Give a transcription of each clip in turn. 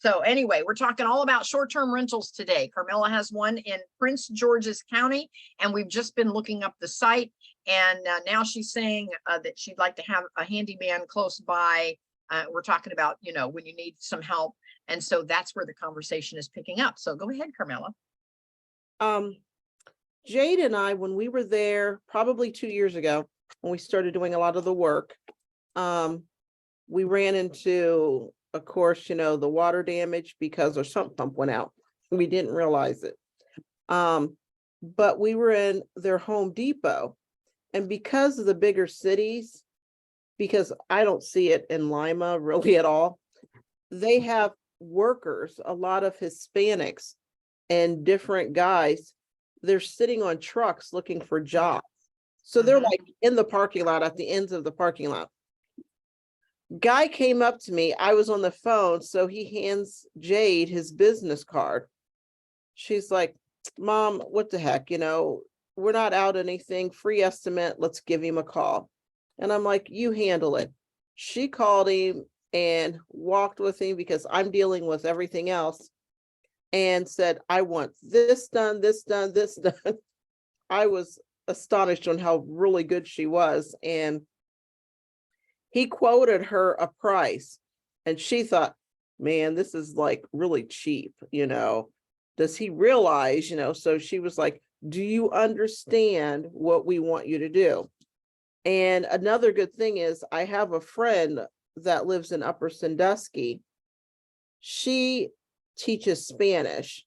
So anyway, we're talking all about short-term rentals today. Carmella has one in Prince George's County, and we've just been looking up the site. And now she's saying that she'd like to have a handyman close by. We're talking about, when you need some help. And so that's where the conversation is picking up. So go ahead, Carmella. Jade and I, when we were there probably 2 years ago, when we started doing a lot of the work, we ran into, of course, the water damage because our sump pump went out. We didn't realize it. But we were in their Home Depot, and because of the bigger cities, because I don't see it in Lima really at all, they have workers, a lot of Hispanics and different guys. They're sitting on trucks looking for jobs. So they're like in the parking lot, at the ends of the parking lot. Guy came up to me. I was on the phone. So he hands Jade his business card. She's like, Mom, what the heck? We're not out anything. Free estimate. Let's give him a call. And I'm like, you handle it. She called him and walked with him because I'm dealing with everything else, and said, I want this done, this done, this done. I was astonished on how really good she was. And he quoted her a price, and she thought, man, this is like really cheap, does he realize, so she was like, do you understand what we want you to do? And another good thing is I have a friend that lives in Upper Sandusky. She teaches Spanish.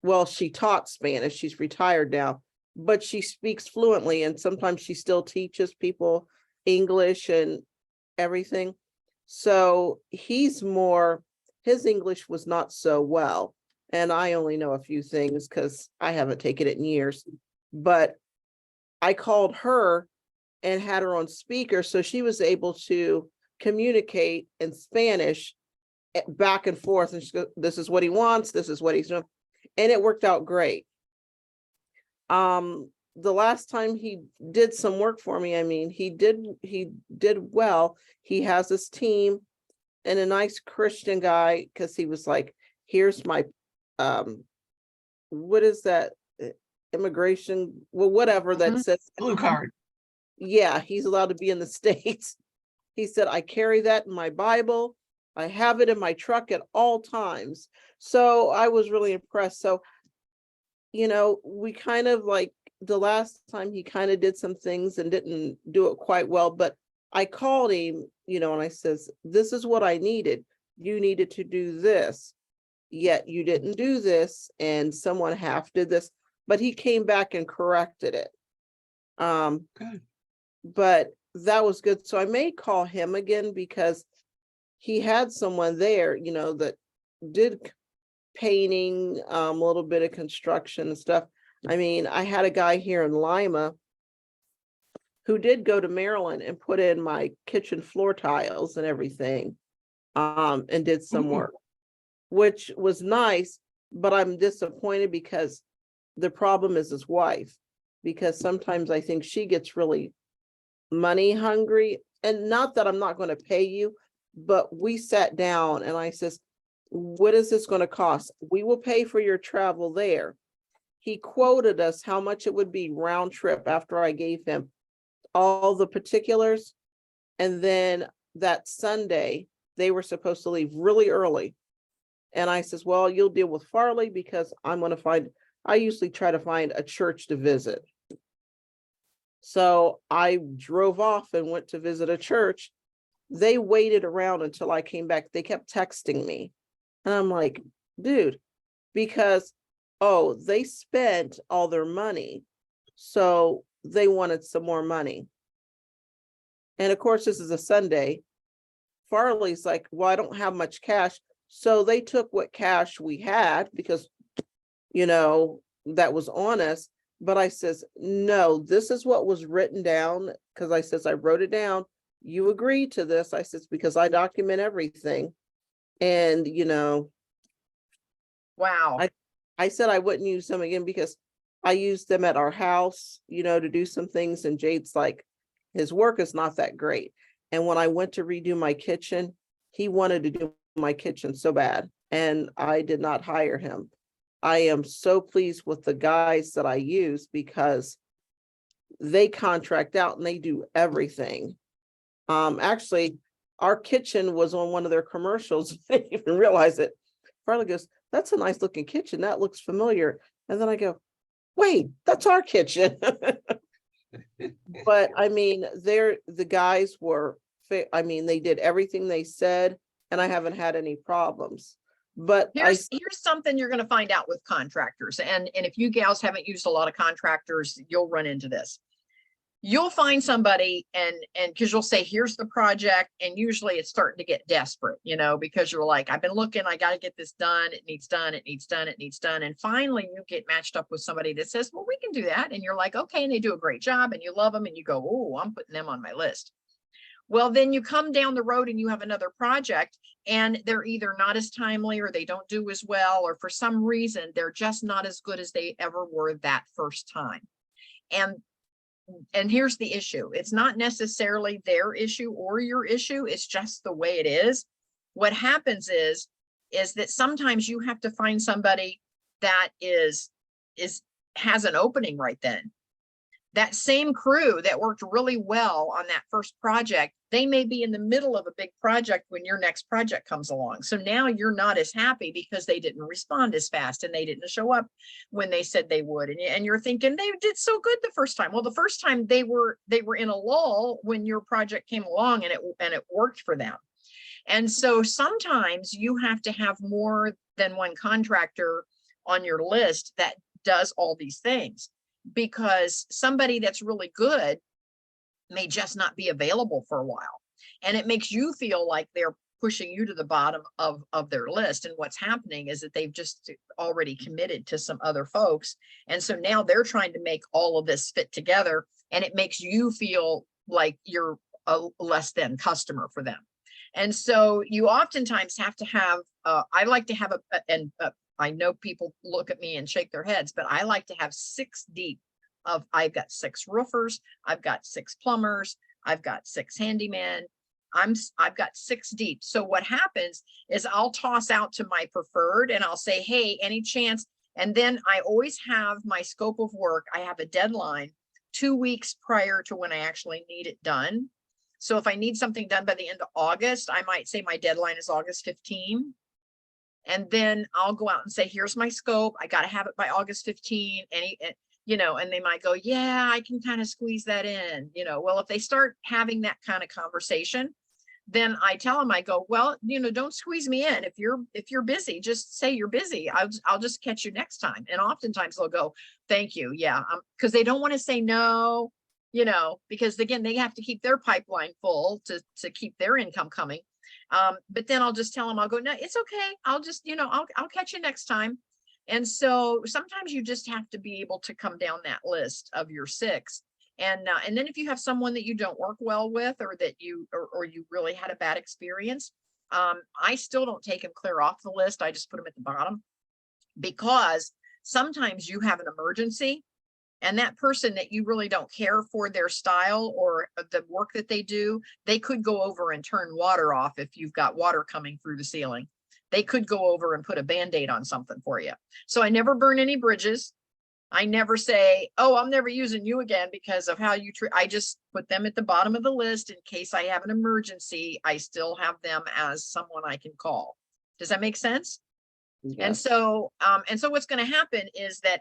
Well, she taught Spanish. She's retired now, but she speaks fluently, and sometimes she still teaches people English and everything. So his English was not so well. And I only know a few things because I haven't taken it in years. But I called her and had her on speaker, so she was able to communicate in Spanish back and forth. And she goes, this is what he wants. This is what he's doing. And it worked out great. The last time he did some work for me, he did well. He has his team and a nice Christian guy, because he was like, here's my, what is that? Immigration, well, whatever that says. Blue card. Yeah, he's allowed to be in the States. He said, I carry that in my Bible. I have it in my truck at all times. So I was really impressed. So, we kind of like, the last time he kind of did some things and didn't do it quite well, but I called him, and I says, this is what I needed. You needed to do this, yet you didn't do this, and someone half did this, but he came back and corrected it. Good. But that was good. So I may call him again, because he had someone there, that did painting, a little bit of construction and stuff. I had a guy here in Lima who did go to Maryland and put in my kitchen floor tiles and everything, and did some work, which was nice, but I'm disappointed because the problem is his wife, because sometimes I think she gets really money hungry. And not that I'm not going to pay you, but we sat down and I says, what is this going to cost? We will pay for your travel there. He quoted us how much it would be round trip after I gave him all the particulars. And then that Sunday, they were supposed to leave really early. And I says, well, you'll deal with Farley, because I usually try to find a church to visit. So I drove off and went to visit a church. They waited around until I came back. They kept texting me. And I'm like, dude, because, they spent all their money. So they wanted some more money. And of course, this is a Sunday. Farley's like, well, I don't have much cash. So they took what cash we had, because, that was on us. But I says, no, this is what was written down, because I says, I wrote it down. You agreed to this. I says, because I document everything. And, Wow. I said I wouldn't use them again, because I used them at our house, to do some things. And Jade's like, his work is not that great. And when I went to redo my kitchen, he wanted to do my kitchen so bad. and I did not hire him. I am so pleased with the guys that I use because they contract out and they do everything. Actually, our kitchen was on one of their commercials. I didn't even realize it. Farley goes, "That's a nice looking kitchen. That looks familiar." And then I go, "Wait, that's our kitchen." But I mean, the guys were, I mean, they did everything they said, and I haven't had any problems. But Here's something you're going to find out with contractors. And if you gals haven't used a lot of contractors, you'll run into this. You'll find somebody and because you'll say, here's the project. And usually it's starting to get desperate, you know, because you're like, I've been looking, I got to get this done. It needs done. It needs done. It needs done. And finally you get matched up with somebody that says, well, we can do that. And you're like, okay. And they do a great job and you love them and you go, oh, I'm putting them on my list. Well, then you come down the road and you have another project and they're either not as timely or they don't do as well, or for some reason, they're just not as good as they ever were that first time. And here's the issue. It's not necessarily their issue or your issue. It's just the way it is. What happens is that sometimes you have to find somebody that has an opening right then. That same crew that worked really well on that first project, they may be in the middle of a big project when your next project comes along. So now you're not as happy because they didn't respond as fast and they didn't show up when they said they would. And you're thinking they did so good the first time. Well, the first time they were in a lull when your project came along and it worked for them. And so sometimes you have to have more than one contractor on your list that does all these things, because somebody that's really good may just not be available for a while. And it makes you feel like they're pushing you to the bottom of their list. And what's happening is that they've just already committed to some other folks. And so now they're trying to make all of this fit together. And it makes you feel like you're a less than customer for them. And so you oftentimes have to have, I like to have I know people look at me and shake their heads, but I like to have 6 deep of, I've got 6 roofers, I've got 6 plumbers, I've got 6 handyman, I've got 6 deep. So what happens is I'll toss out to my preferred and I'll say, hey, any chance? And then I always have my scope of work. I have a deadline 2 weeks prior to when I actually need it done. So if I need something done by the end of August, I might say my deadline is August 15. And then I'll go out and say, here's my scope. I got to have it by August 15. And they might go, yeah, I can kind of squeeze that in, well, if they start having that kind of conversation, then I tell them, I go, well, don't squeeze me in. If you're busy, just say you're busy. I'll just catch you next time. And oftentimes they'll go, thank you. Yeah. Cause they don't want to say no, because again, they have to keep their pipeline full to keep their income coming. But then I'll just tell them, I'll go, no, it's okay. I'll just, I'll catch you next time. And so sometimes you just have to be able to come down that list of your 6. And then if you have someone that you don't work well with, or that you really had a bad experience, I still don't take them clear off the list. I just put them at the bottom, because sometimes you have an emergency and that person that you really don't care for their style or the work that they do, they could go over and turn water off if you've got water coming through the ceiling. They could go over and put a Band-Aid on something for you. So I never burn any bridges. I never say, oh, I'm never using you again because of how you treat. I just put them at the bottom of the list in case I have an emergency. I still have them as someone I can call. Does that make sense? Yes. And so what's going to happen is that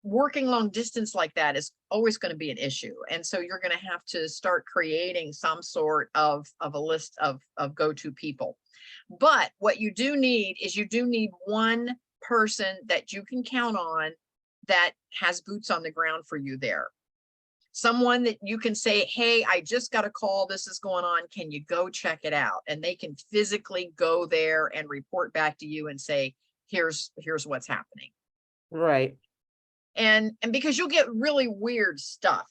working long distance like that is always going to be an issue. And so you're going to have to start creating some sort of a list of go-to people. But what you do need is one person that you can count on that has boots on the ground for you there. Someone that you can say, hey, I just got a call, this is going on, can you go check it out? And they can physically go there and report back to you and say, here's what's happening. Right. And because you'll get really weird stuff.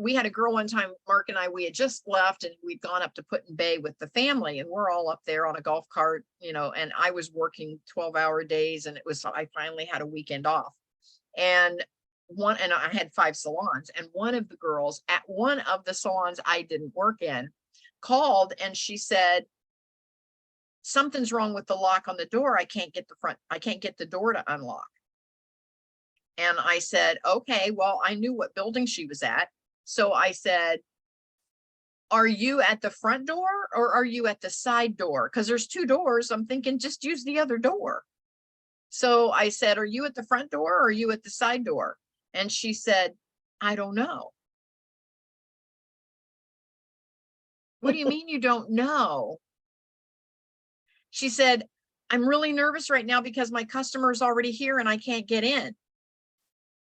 We had a girl one time, Mark and I, we had just left and we'd gone up to Put-in-Bay with the family, and we're all up there on a golf cart, and I was working 12-hour days, and I finally had a weekend off. And I had 5 salons, and one of the girls at one of the salons I didn't work in called and she said, something's wrong with the lock on the door. I can't get the door to unlock. And I said, okay, well, I knew what building she was at. So I said, are you at the front door or are you at the side door? Because there's 2 doors. I'm thinking just use the other door. So I said, are you at the front door or are you at the side door? And she said, I don't know. What do you mean you don't know? She said, I'm really nervous right now because my customer is already here and I can't get in.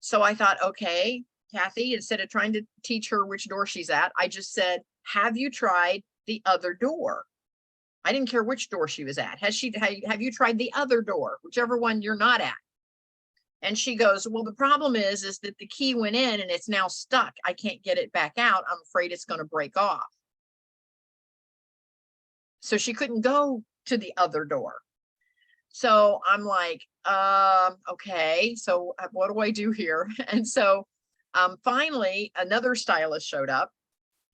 So I thought, okay, Kathy, instead of trying to teach her which door she's at, I just said, have you tried the other door? I didn't care which door she was at. Have you tried the other door, whichever one you're not at? And she goes, well, the problem is that the key went in and it's now stuck. I can't get it back out. I'm afraid it's going to break off. So she couldn't go to the other door. So I'm like, okay, so what do I do here? And so finally, another stylist showed up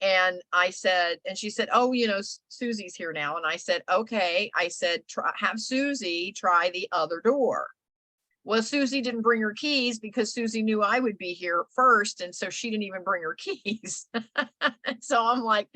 and I said, and she said, oh, you know, Susie's here now. And I said, okay, I said, have Susie try the other door. Well, Susie didn't bring her keys because Susie knew I would be here first. And so she didn't even bring her keys. So I'm like,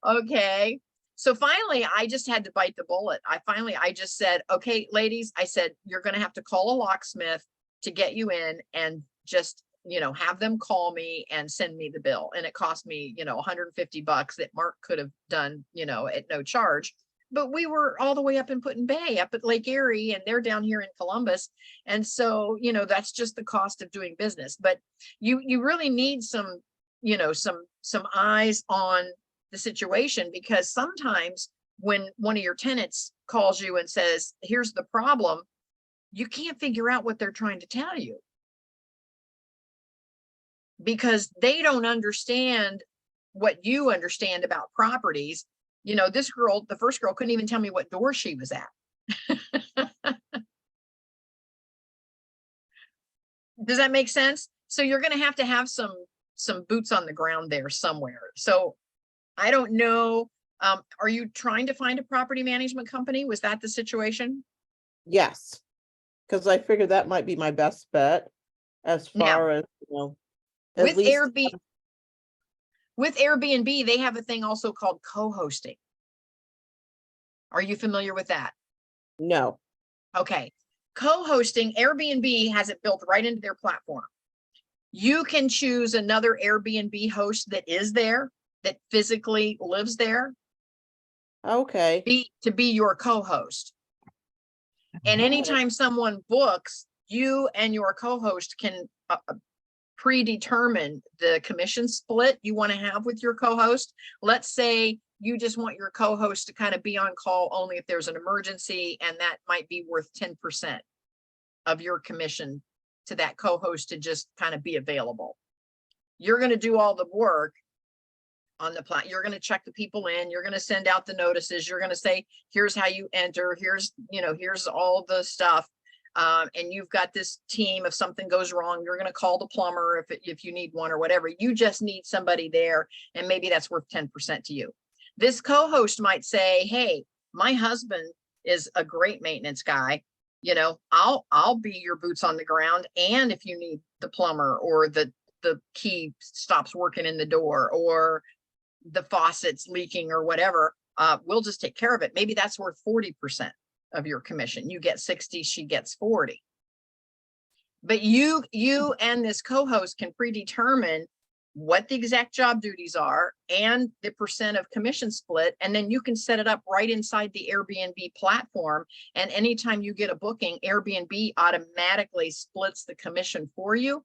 okay. So finally, I just had to bite the bullet. I just said, okay, ladies, I said, you're going to have to call a locksmith to get you in and just, you know, have them call me and send me the bill. And it cost me, you know, $150 that Mark could have done, you know, at no charge. But we were all the way up in Put-in-Bay, up at Lake Erie, and they're down here in Columbus. And so, you know, that's just the cost of doing business. But you really need some, you know, some eyes on the situation, because sometimes when one of your tenants calls you and says, here's the problem, you can't figure out what they're trying to tell you because they don't understand what you understand about properties. You know, this girl, the first girl, couldn't even tell me what door she was at. Does that make sense? So you're going to have some boots on the ground there somewhere. So I don't know. Are you trying to find a property management company? Was that the situation? Yes, because I figured that might be my best bet as far as, you know, at With least. Airbnb, they have a thing also called co-hosting. Are you familiar with that? No. Okay. Co-hosting, Airbnb has it built right into their platform. You can choose another Airbnb host that is there, that physically lives there, Okay. to be your co-host. And anytime someone books, you and your co-host can predetermine the commission split you want to have with your co-host. Let's say you just want your co-host to kind of be on call only if there's an emergency, and that might be worth 10% of your commission to that co-host to just kind of be available. You're going to do all the work on the plat. You're going to check the people in, you're going to send out the notices, you're going to say, here's how you enter, here's, you know, here's all the stuff. And you've got this team. If something goes wrong, you're going to call the plumber if you need one or whatever. You just need somebody there, and maybe that's worth 10% to you. This co-host might say, hey, my husband is a great maintenance guy. You know, I'll be your boots on the ground. And if you need the plumber, or the key stops working in the door, or the faucet's leaking or whatever, we'll just take care of it. Maybe that's worth 40% of your commission. You get 60, she gets 40. But you and this co-host can predetermine what the exact job duties are and the percent of commission split. And then you can set it up right inside the Airbnb platform. And anytime you get a booking, Airbnb automatically splits the commission for you,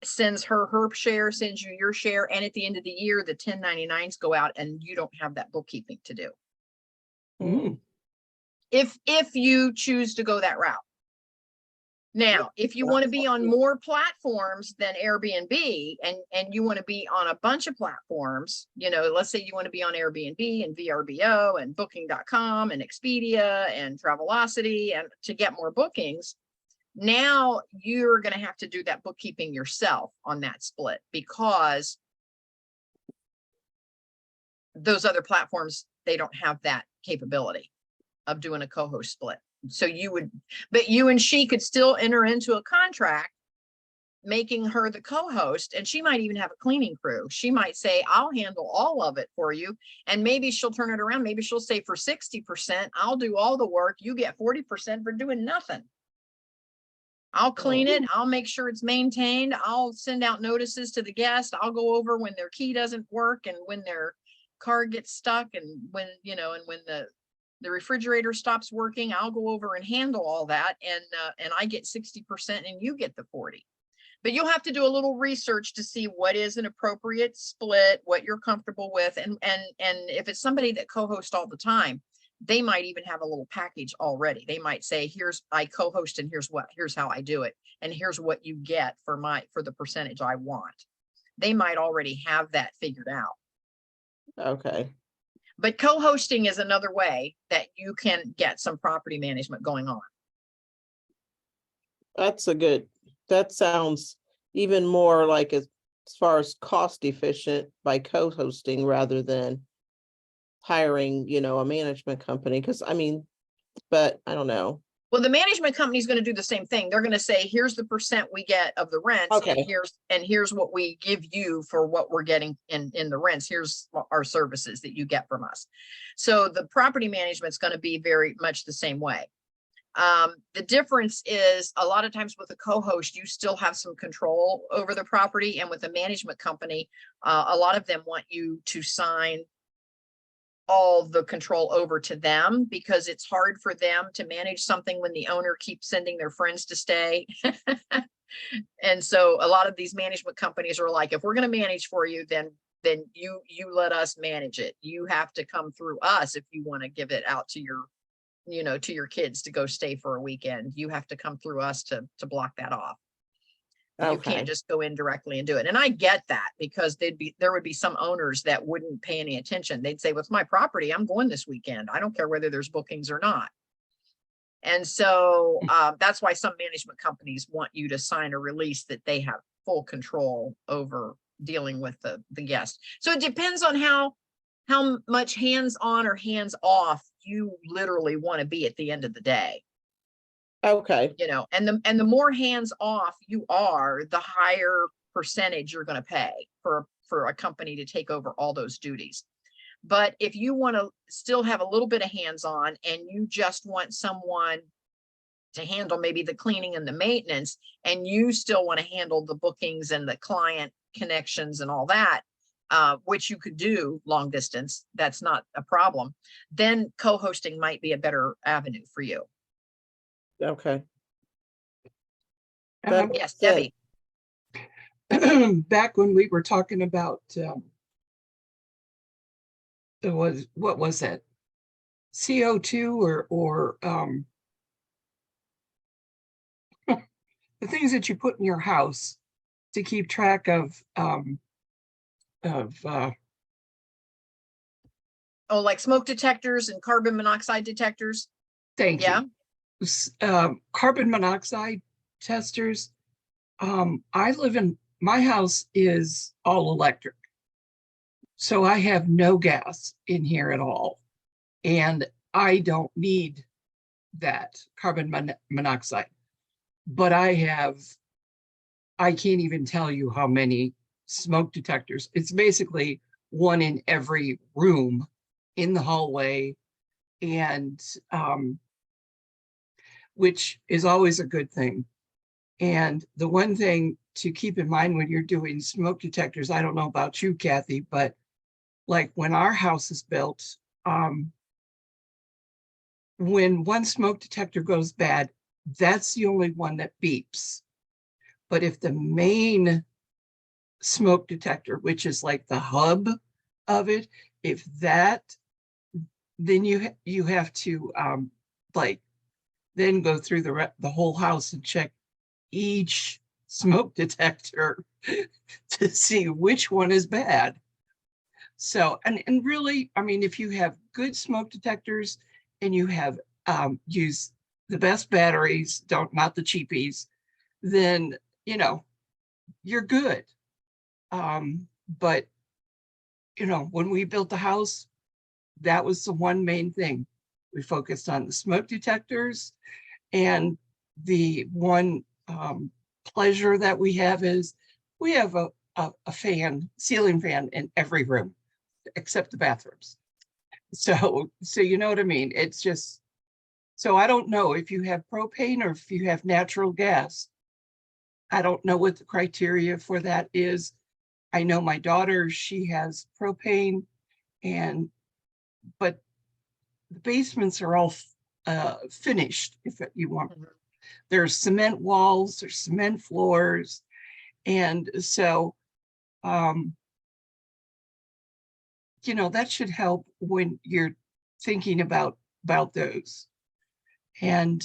sends her share, sends you your share. And at the end of the year, the 1099s go out and you don't have that bookkeeping to do. Mm. If you choose to go that route. Now, if you want to be on more platforms than Airbnb, and you want to be on a bunch of platforms, you know, let's say you want to be on Airbnb and VRBO and Booking.com and Expedia and Travelocity, and to get more bookings, now you're going to have to do that bookkeeping yourself on that split, because those other platforms, they don't have that capability. of doing a co-host split. So but you and she could still enter into a contract making her the co-host, and she might even have a cleaning crew. She might say, I'll handle all of it for you. And maybe she'll turn it around. Maybe she'll say for 60%, I'll do all the work. You get 40% for doing nothing. I'll clean it. I'll make sure it's maintained. I'll send out notices to the guest. I'll go over when their key doesn't work and when their car gets stuck and when, and when the refrigerator stops working, I'll go over and handle all that. And I get 60% and you get the 40. But you'll have to do a little research to see what is an appropriate split, what you're comfortable with. And if it's somebody that co-hosts all the time, they might even have a little package already. They might say, I co-host and here's how I do it. And here's what you get for the percentage I want. They might already have that figured out. Okay. But co-hosting is another way that you can get some property management going on. That sounds even more like as far as cost efficient by co-hosting rather than hiring, a management company. But I don't know. Well, the management company is going to do the same thing. They're going to say, here's the percent we get of the rents. Okay. And here's what we give you for what we're getting in the rents. Here's our services that you get from us. So the property management is going to be very much the same way. The difference is a lot of times with a co-host, you still have some control over the property, and with a management company, a lot of them want you to sign all the control over to them because it's hard for them to manage something when the owner keeps sending their friends to stay. And so a lot of these management companies are like, if we're going to manage for you, then you let us manage it. You have to come through us if you want to give it out to your to your kids to go stay for a weekend. You have to come through us to block that off. You can't just go in directly and do it. And I get that because there would be some owners that wouldn't pay any attention. They'd say, well, it's my property. I'm going this weekend. I don't care whether there's bookings or not. And so that's why some management companies want you to sign a release that they have full control over dealing with the guest. So it depends on how much hands-on or hands-off you literally want to be at the end of the day. Okay. And the more hands-off you are, the higher percentage you're going to pay for a company to take over all those duties. But if you want to still have a little bit of hands-on and you just want someone to handle maybe the cleaning and the maintenance, and you still want to handle the bookings and the client connections and all that, which you could do long distance, that's not a problem, then co-hosting might be a better avenue for you. Okay. Yes, Debbie. Back when we were talking about what was that? CO2 or the things that you put in your house to keep track of like smoke detectors and carbon monoxide detectors. Thank you. Carbon monoxide testers. My house is all electric. So I have no gas in here at all. And I don't need that carbon monoxide. But I can't even tell you how many smoke detectors. It's basically one in every room in the hallway, and which is always a good thing. And the one thing to keep in mind when you're doing smoke detectors, I don't know about you, Kathy, but like when our house is built, when one smoke detector goes bad, that's the only one that beeps. But if the main smoke detector, which is like the hub of it, if that, then you have to then go through the whole house and check each smoke detector to see which one is bad. So, and really, I mean, if you have good smoke detectors and you have used the best batteries, not the cheapies, then, you're good. But, when we built the house, that was the one main thing. We focused on the smoke detectors. And the one pleasure that we have is we have a fan, ceiling fan in every room except the bathrooms. So you know what I mean? It's just, so I don't know if you have propane or if you have natural gas. I don't know what the criteria for that is. I know my daughter, she has propane, but the basements are all finished, if you want. There's cement walls, there's cement floors. And so, you know, that should help when you're thinking about those. And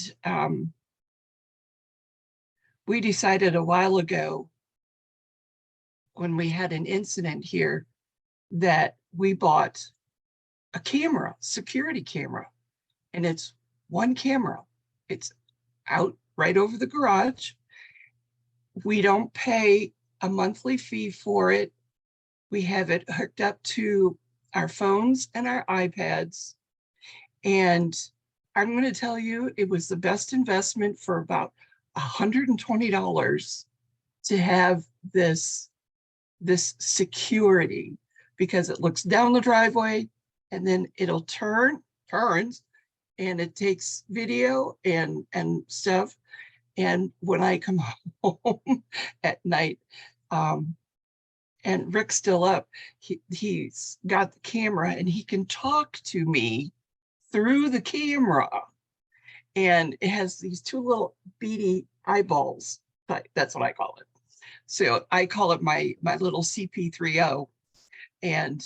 we decided a while ago when we had an incident here that we bought a camera, security camera, and it's one camera. It's out right over the garage. We don't pay a monthly fee for it. We have it hooked up to our phones and our iPads. And I'm going to tell you, it was the best investment for about $120 to have this security, because it looks down the driveway and then it'll turns, and it takes video and stuff. And when I come home at night, and Rick's still up, he's got the camera and he can talk to me through the camera. And it has these two little beady eyeballs. That's what I call it. So I call it my little CP30. And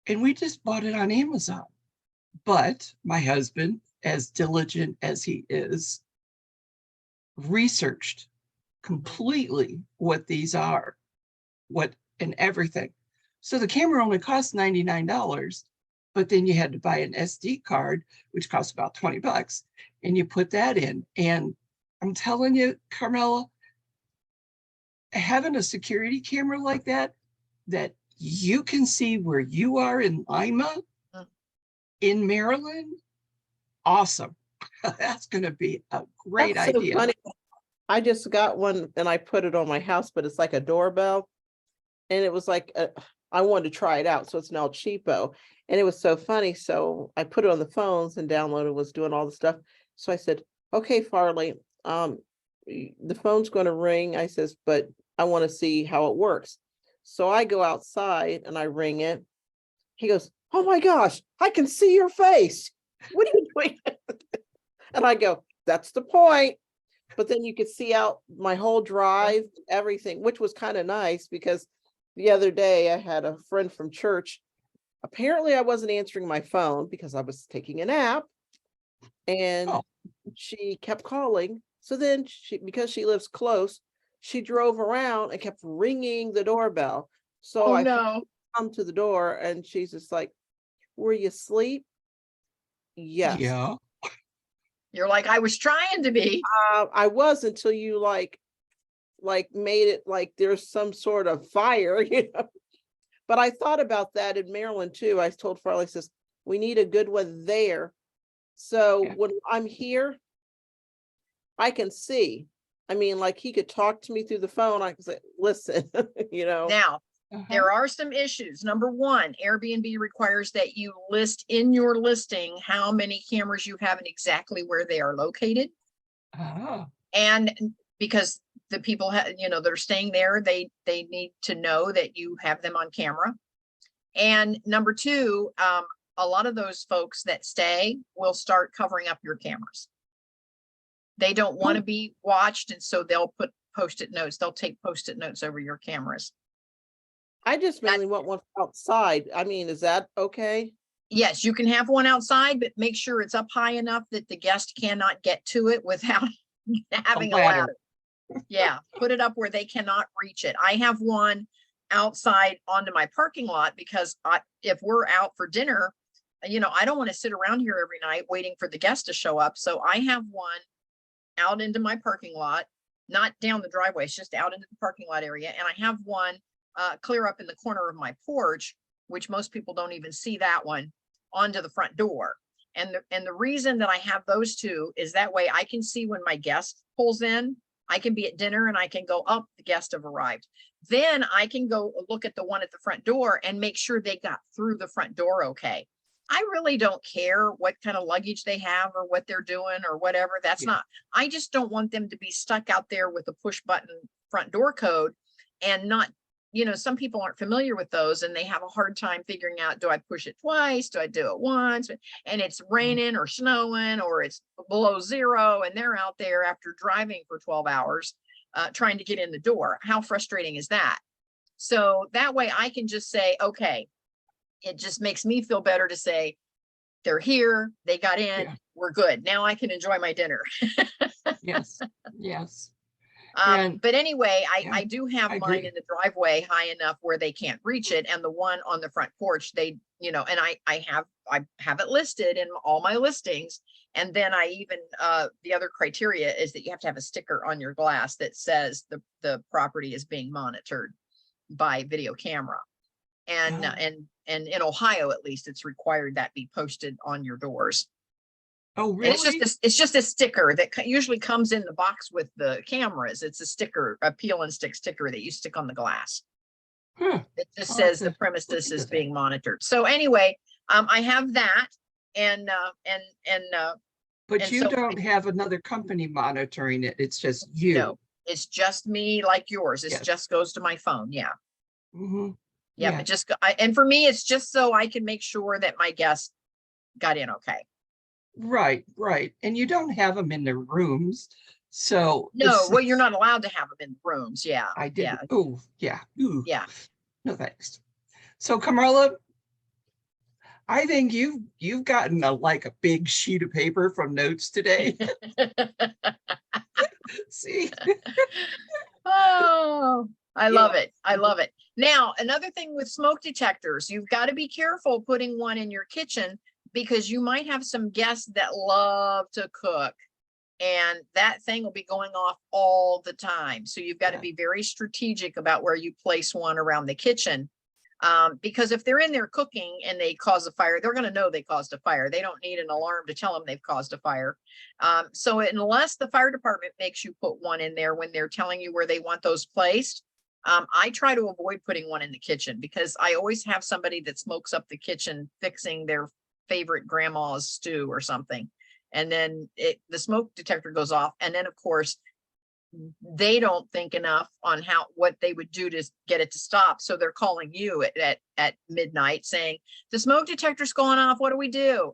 we just bought it on Amazon. But my husband, as diligent as he is, researched completely what these are, and everything. So the camera only costs $99, but then you had to buy an SD card, which costs about $20, and you put that in. And I'm telling you, Carmella, having a security camera like that you can see where you are in Lima, in Maryland, awesome. That's going to be a great idea. Funny. I just got one and I put it on my house, but it's like a doorbell. And it was like, I wanted to try it out. So it's now cheapo. And it was so funny. So I put it on the phones and downloaded, was doing all the stuff. So I said, okay, Farley, the phone's going to ring. I says, but I want to see how it works. So I go outside and I ring it. He goes, oh my gosh, I can see your face. What are you doing? And I go, that's the point. But then you could see out my whole drive, everything, which was kind of nice, because the other day I had a friend from church. Apparently I wasn't answering my phone because I was taking a nap, and she kept calling. So then because she lives close, she drove around and kept ringing the doorbell. So I come to the door and she's just like, were you asleep? Yes. Yeah. You're like, I was trying to be. I was, until you like made it like there's some sort of fire, you know. But I thought about that in Maryland too. I told Farley, says, we need a good one there. So when I'm here, I can see. I mean, like, he could talk to me through the phone. I can say, listen, you know. Now, there are some issues. Number one, Airbnb requires that you list in your listing how many cameras you have and exactly where they are located. And because the people that are staying there, they need to know that you have them on camera. And number two, a lot of those folks that stay will start covering up your cameras. They don't want to be watched, and so they'll put post-it notes. They'll take post-it notes over your cameras. I just mainly want one outside. I mean, is that okay? Yes, you can have one outside, but make sure it's up high enough that the guest cannot get to it without having a ladder. Yeah, put it up where they cannot reach it. I have one outside onto my parking lot, because if we're out for dinner, I don't want to sit around here every night waiting for the guest to show up. So I have one out into my parking lot, not down the driveway, it's just out into the parking lot area. And I have one clear up in the corner of my porch which most people don't even see that one, onto the front door. And the reason that I have those two is that way I can see when my guest pulls in. I can be at dinner and I can go, up, the guests have arrived. Then I can go look at the one at the front door and make sure they got through the front door okay. I really don't care what kind of luggage they have or what they're doing or whatever. That's not, I just don't want them to be stuck out there with a push button front door code and not, some people aren't familiar with those and they have a hard time figuring out, do I push it twice? Do I do it once? And it's raining or snowing or it's below zero and they're out there after driving for 12 hours trying to get in the door. How frustrating is that? So that way I can just say, okay, it just makes me feel better to say, they're here, they got in, we're good. Now I can enjoy my dinner. Yes, yes. But anyway, yeah, I do have I mine agree. in the driveway high enough where they can't reach it. And the one on the front porch, they, and I have it listed in all my listings. And then I even, the other criteria is that you have to have a sticker on your glass that says the property is being monitored by video camera. And, Oh. and in Ohio, at least, it's required that be posted on your doors. Oh, And it's really? just a sticker that usually comes in the box with the cameras. It's a sticker, a peel and stick sticker that you stick on the glass. Huh. It just I'll have says the to look premises into is that. being monitored. So anyway, I have that and But you so don't have another company monitoring it. It's just you. no, it's just me like yours. It Yes. just goes to my phone. Yeah. Mm-hmm. Yep. Yeah. It just, and for me, it's just so I can make sure that my guests got in okay. Right, right. And you don't have them in their rooms. So No, well, you're not allowed to have them in rooms. Yeah. I Yeah. didn't. Oh, yeah. Ooh. Yeah. No thanks. So Carmella, I think you've gotten like a big sheet of paper from notes today. See? Oh, I Yeah. love it. I love it. Now, another thing with smoke detectors, you've got to be careful putting one in your kitchen because you might have some guests that love to cook and that thing will be going off all the time. So you've got to be very strategic about where you place one around the kitchen. Because if they're in there cooking and they cause a fire, they're going to know they caused a fire. They don't need an alarm to tell them they've caused a fire. So unless the fire department makes you put one in there when they're telling you where they want those placed, I try to avoid putting one in the kitchen because I always have somebody that smokes up the kitchen fixing their favorite grandma's stew or something. And then the smoke detector goes off. And then of course, they don't think enough on what they would do to get it to stop. So they're calling you at midnight saying, the smoke detector's going off. What do we do?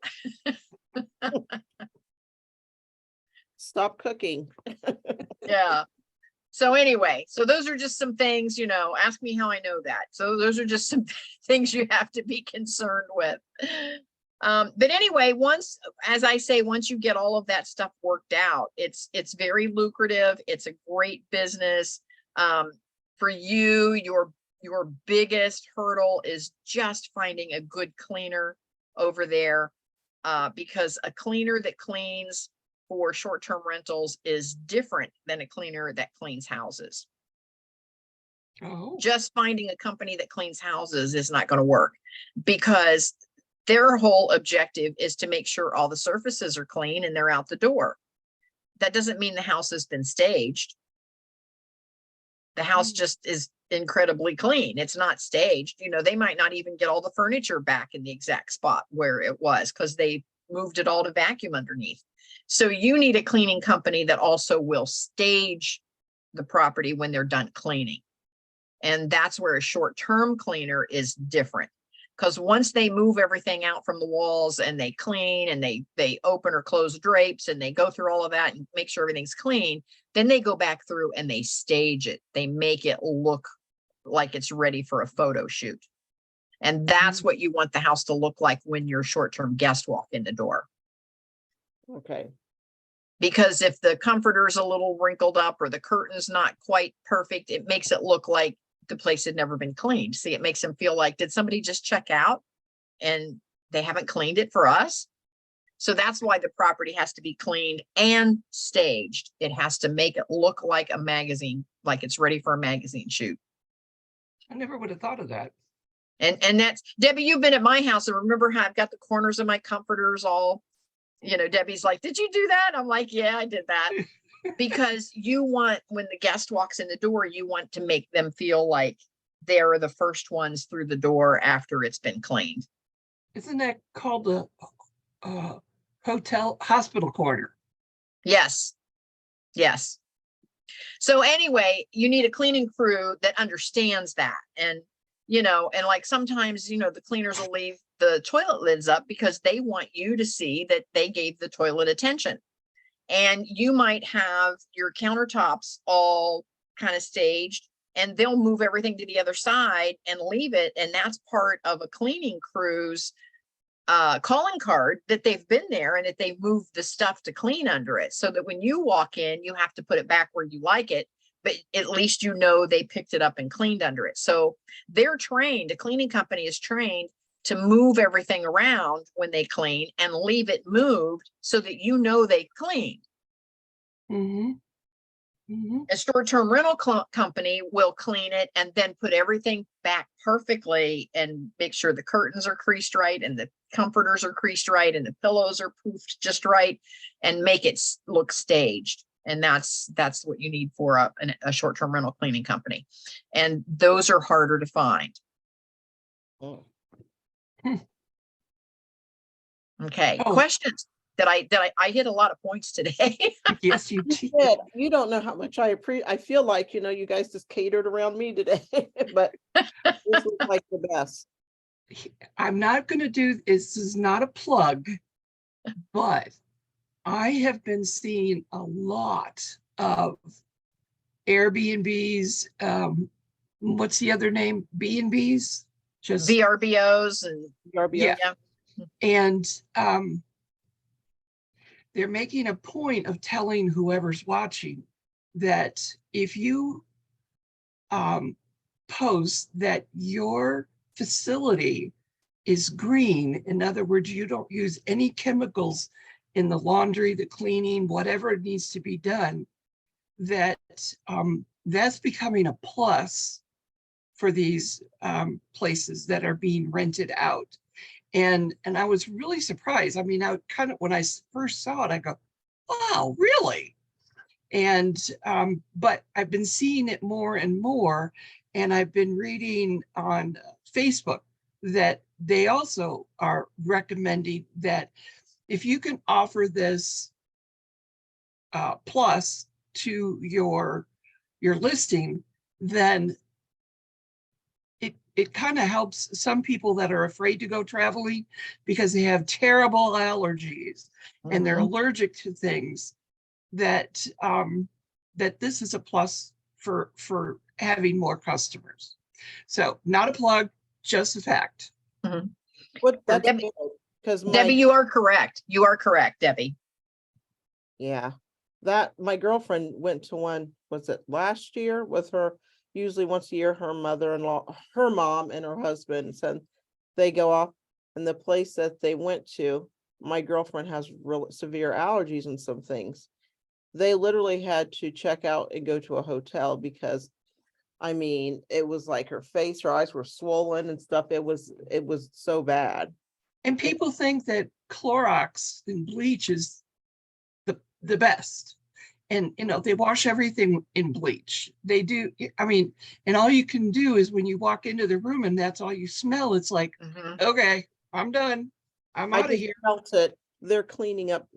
Stop cooking. Yeah. So anyway, so those are just some things, ask me how I know that. So those are just some things you have to be concerned with. But anyway, as I say, once you get all of that stuff worked out, it's very lucrative. It's a great business. For you, your biggest hurdle is just finding a good cleaner over there, because a cleaner that cleans for short-term rentals is different than a cleaner that cleans houses. Oh. Just finding a company that cleans houses is not going to work because their whole objective is to make sure all the surfaces are clean and they're out the door. That doesn't mean the house has been staged. The house just is incredibly clean. It's not staged. They might not even get all the furniture back in the exact spot where it was because they moved it all to vacuum underneath. So you need a cleaning company that also will stage the property when they're done cleaning. And that's where a short-term cleaner is different. Because once they move everything out from the walls and they clean and they open or close drapes and they go through all of that and make sure everything's clean, then they go back through and they stage it. They make it look like it's ready for a photo shoot. And that's what you want the house to look like when your short-term guests walk in the door. Okay. Because if the comforter's a little wrinkled up or the curtain's not quite perfect, it makes it look like the place had never been cleaned. See, it makes them feel like, did somebody just check out and they haven't cleaned it for us? So that's why the property has to be cleaned and staged. It has to make it look like a magazine, like it's ready for a magazine shoot. I never would have thought of that. And that's, Debbie, you've been at my house and remember how I've got the corners of my comforters all, Debbie's like, did you do that? I'm like, yeah, I did that. Because you want, when the guest walks in the door, you want to make them feel like they're the first ones through the door after it's been cleaned. Isn't that called the hospital corner? Yes. Yes. So anyway, you need a cleaning crew that understands that. And, and like sometimes, the cleaners will leave the toilet lids up because they want you to see that they gave the toilet attention. And you might have your countertops all kind of staged and they'll move everything to the other side and leave it. And that's part of a cleaning crew's calling card that they've been there and that they moved the stuff to clean under it, so that when you walk in, you have to put it back where you like it, but at least they picked it up and cleaned under it. So they're trained, a cleaning company is trained to move everything around when they clean and leave it moved so that they cleaned. Mm-hmm. Mm-hmm. A short-term rental company will clean it and then put everything back perfectly and make sure the curtains are creased right and the comforters are creased right and the pillows are poofed just right and make it look staged. And that's what you need for a short-term rental cleaning company. And those are harder to find. Oh. Okay, Oh. questions? I hit a lot of points today. Yes, you did. You don't know how much I appreciate. I feel like, you guys just catered around me today, but this was like the best. I'm not going to do, this is not a plug, but I have been seeing a lot of Airbnbs. What's the other name? B&Bs? Just VRBOs and VRBO. yeah. And they're making a point of telling whoever's watching that if you post that your facility is green, in other words, you don't use any chemicals in the laundry, the cleaning, whatever needs to be done, that's becoming a plus for these places that are being rented out. And I was really surprised. I mean, when I first saw it, I go, wow, really? And, but I've been seeing it more and more. And I've been reading on Facebook that they also are recommending that if you can offer this plus to your listing, then it kind of helps some people that are afraid to go traveling because they have terrible allergies and they're allergic to things, that that this is a plus for having more customers. So not a plug, just a fact. Mm-hmm. What that's Debbie, because Debbie, you are correct. You are correct, Debbie. Yeah, that my girlfriend went to one, was it last year, with her, usually once a year, her mother-in-law, her mom and her husband, said they go off, and the place that they went to, my girlfriend has real severe allergies and some things. They literally had to check out and go to a hotel because, I mean, it was like her face, her eyes were swollen and stuff. It was so bad. And people think that Clorox and bleach is the best. And, they wash everything in bleach. They do. I mean, and all you can do is when you walk into the room and that's all you smell, it's like, okay, I'm done. I'm out of here. Felt it. They're cleaning up.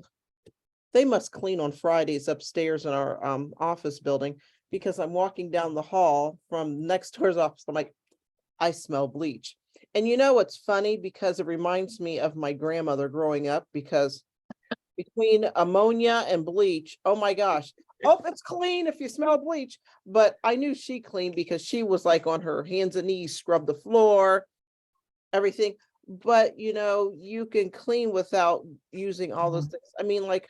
They must clean on Fridays upstairs in our office building, because I'm walking down the hall from next door's office. I'm like, I smell bleach. And it's funny because it reminds me of my grandmother growing up, because between ammonia and bleach, oh my gosh, it's clean if you smell bleach. But I knew she cleaned because she was like on her hands and knees, scrub the floor, everything. But you can clean without using all those things. I mean, like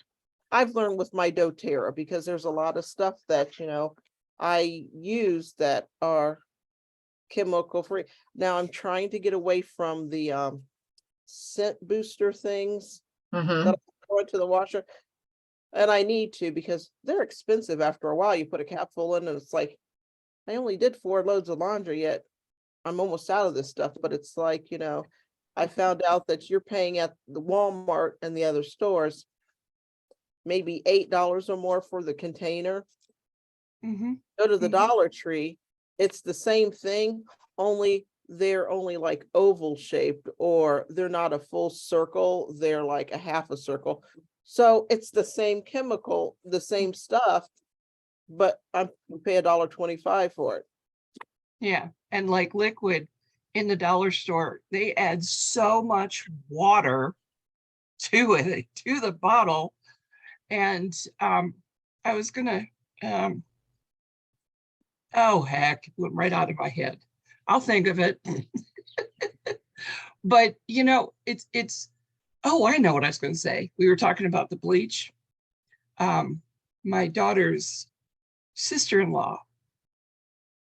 I've learned with my doTERRA, because there's a lot of stuff that I use that are chemical free. Now I'm trying to get away from the scent booster things that I throw into the washer, and I need to, because they're expensive. After a while, you put a capful in and it's like, I only did 4 loads of laundry, yet I'm almost out of this stuff, but it's like, I found out that you're paying at the Walmart and the other stores maybe $8 or more for the container. Mm-hmm. Go to the Mhm. Dollar Tree, it's the same thing, only they're only like oval shaped, or they're not a full circle, they're like a half a circle. So it's the same chemical, the same stuff, but we pay $1.25 for it. Yeah, and like liquid in the dollar store, they add so much water to it, to the bottle. And I was gonna, oh heck, it went right out of my head. I'll think of it. But oh, I know what I was gonna say. We were talking about the bleach. My daughter's sister-in-law,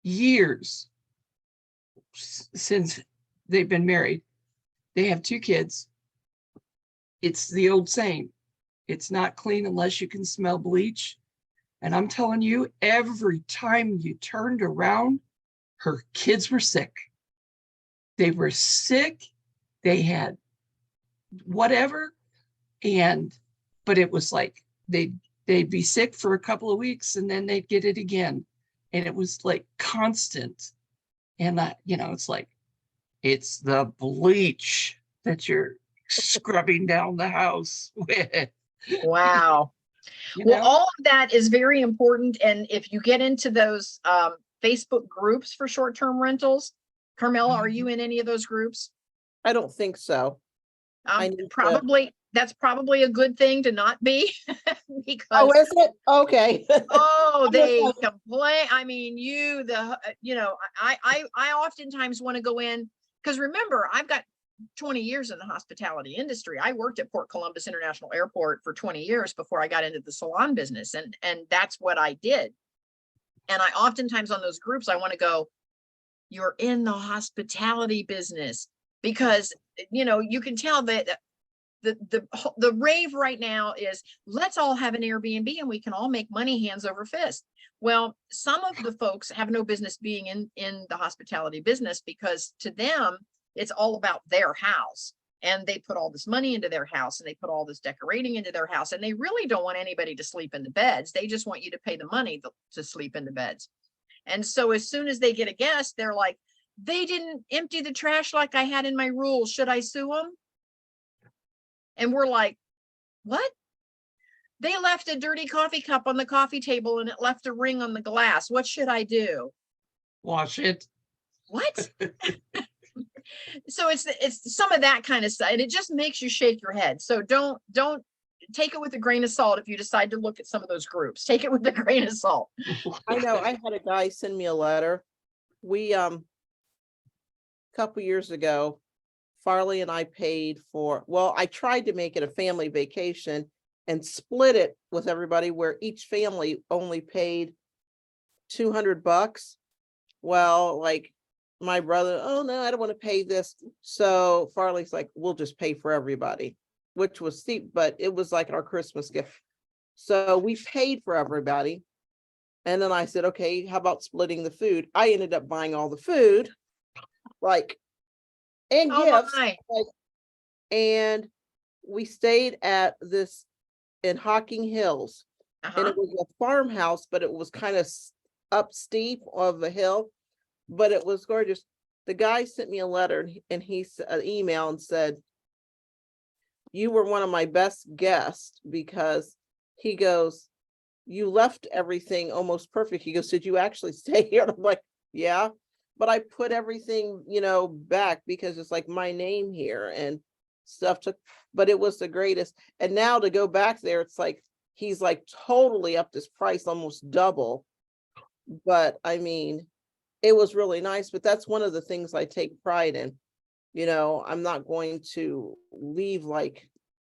years since they've been married, they have 2 kids. It's the old saying, it's not clean unless you can smell bleach. And I'm telling you, every time you turned around, her kids were sick. They were sick. They had whatever. But it was like they'd be sick for a couple of weeks and then they'd get it again. And it was like constant. And it's like, it's the bleach that you're scrubbing down the house with. Wow. Well, all of that is very important. And if you get into those Facebook groups for short-term rentals, Carmella, are you in any of those groups? I don't think so. Probably, that's probably a good thing to not be Oh, because is it? Okay. they complain. I mean, I oftentimes want to go in because remember, I've got 20 years in the hospitality industry. I worked at Port Columbus International Airport for 20 years before I got into the salon business. And that's what I did. And I oftentimes on those groups, I want to go, you're in the hospitality business because, you can tell that the rave right now is let's all have an Airbnb and we can all make money hands over fist. Well, some of the folks have no business being in the hospitality business because to them, it's all about their house and they put all this money into their house and they put all this decorating into their house and they really don't want anybody to sleep in the beds. They just want you to pay the money to sleep in the beds. And so as soon as they get a guest, they're like, they didn't empty the trash like I had in my rules. Should I sue them? And we're like, what? They left a dirty coffee cup on the coffee table and it left a ring on the glass. What should I do? Wash it. What? So it's some of that kind of stuff. And it just makes you shake your head. So don't take it with a grain of salt. If you decide to look at some of those groups, take it with a grain of salt. I know. I had a guy send me a letter. We, couple years ago, Farley and I paid for, well, I tried to make it a family vacation and split it with everybody where each family only paid $200. Well, like my brother, oh no, I don't want to pay this. So Farley's like, we'll just pay for everybody, which was steep, but it was like our Christmas gift. So we paid for everybody. And then I said, okay, how about splitting the food? I ended up buying all the food, and gifts. And we stayed at this in Hocking Hills. And it was a farmhouse, but it was kind of up steep of the hill, but it was gorgeous. The guy sent me a letter and he sent an email and said, you were one of my best guests because he goes, you left everything almost perfect. He goes, did you actually stay here? And I'm like, yeah, but I put everything, back because it's like my name here and stuff but it was the greatest. And now to go back there, it's like, he's like totally up this price, almost double. But I mean, it was really nice, but that's one of the things I take pride in. I'm not going to leave like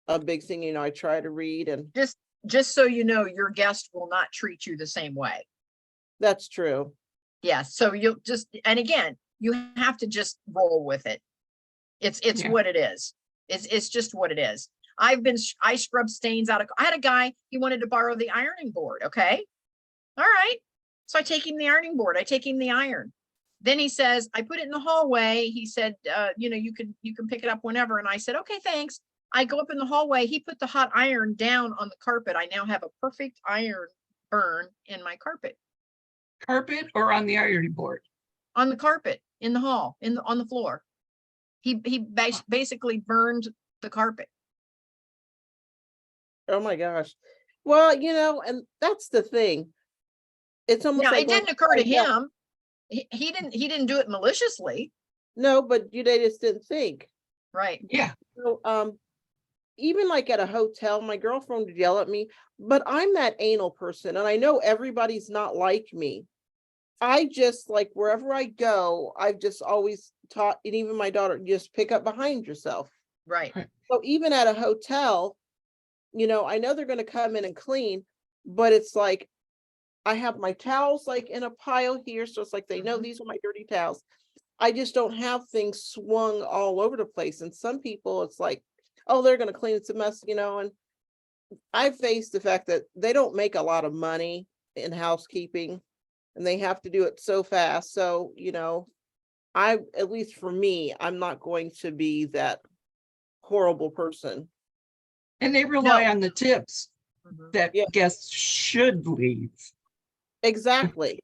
a big thing, I try to read and just so you know, your guest will not treat you the same way. That's true. Yeah. So you'll and again, you have to just roll with it. It's what it is. It's just what it is. I scrub stains out of, I had a guy, he wanted to borrow the ironing board. Okay. All right. So I take him the ironing board. I take him the iron. Then he says, I put it in the hallway. He said, you know, you can pick it up whenever. And I said, okay, thanks. I go up in the hallway. He put the hot iron down on the carpet. I now have a perfect iron burn in my carpet. Carpet or on the ironing board? On the carpet in the hall, on the floor. He basically burned the carpet. Oh my gosh. Well, you know, and that's the thing. It's almost Now, like it didn't occur to him. He didn't do it maliciously. no, but they just didn't think. Right. Yeah. So, even like at a hotel, my girlfriend would yell at me, but I'm that anal person, and I know everybody's not like me. I just like wherever I go, I've just always taught, and even my daughter, just pick up behind yourself. Right. So even at a hotel, you know, I know they're going to come in and clean, but it's like I have my towels like in a pile here, so it's like they know these are my dirty towels. I just don't have things swung all over the place. And some people, it's like, oh, they're going to clean, it's a mess, you know. And I face the fact that they don't make a lot of money in housekeeping, and they have to do it so fast. So, you know, at least for me, I'm not going to be that horrible person. And they rely No. on the tips that Yeah. guests should leave. Exactly.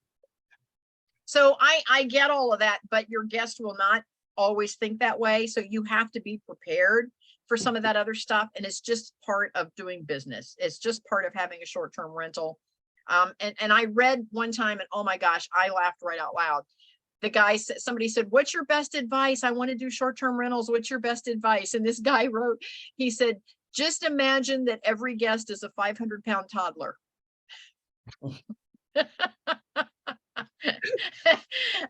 So I get all of that, but your guest will not always think that way. So you have to be prepared for some of that other stuff. And it's just part of doing business. It's just part of having a short-term rental. And I read one time, and oh my gosh, I laughed right out loud. The guy said, somebody said, what's your best advice? I want to do short-term rentals. What's your best advice? And this guy wrote, he said, just imagine that every guest is a 500-pound toddler.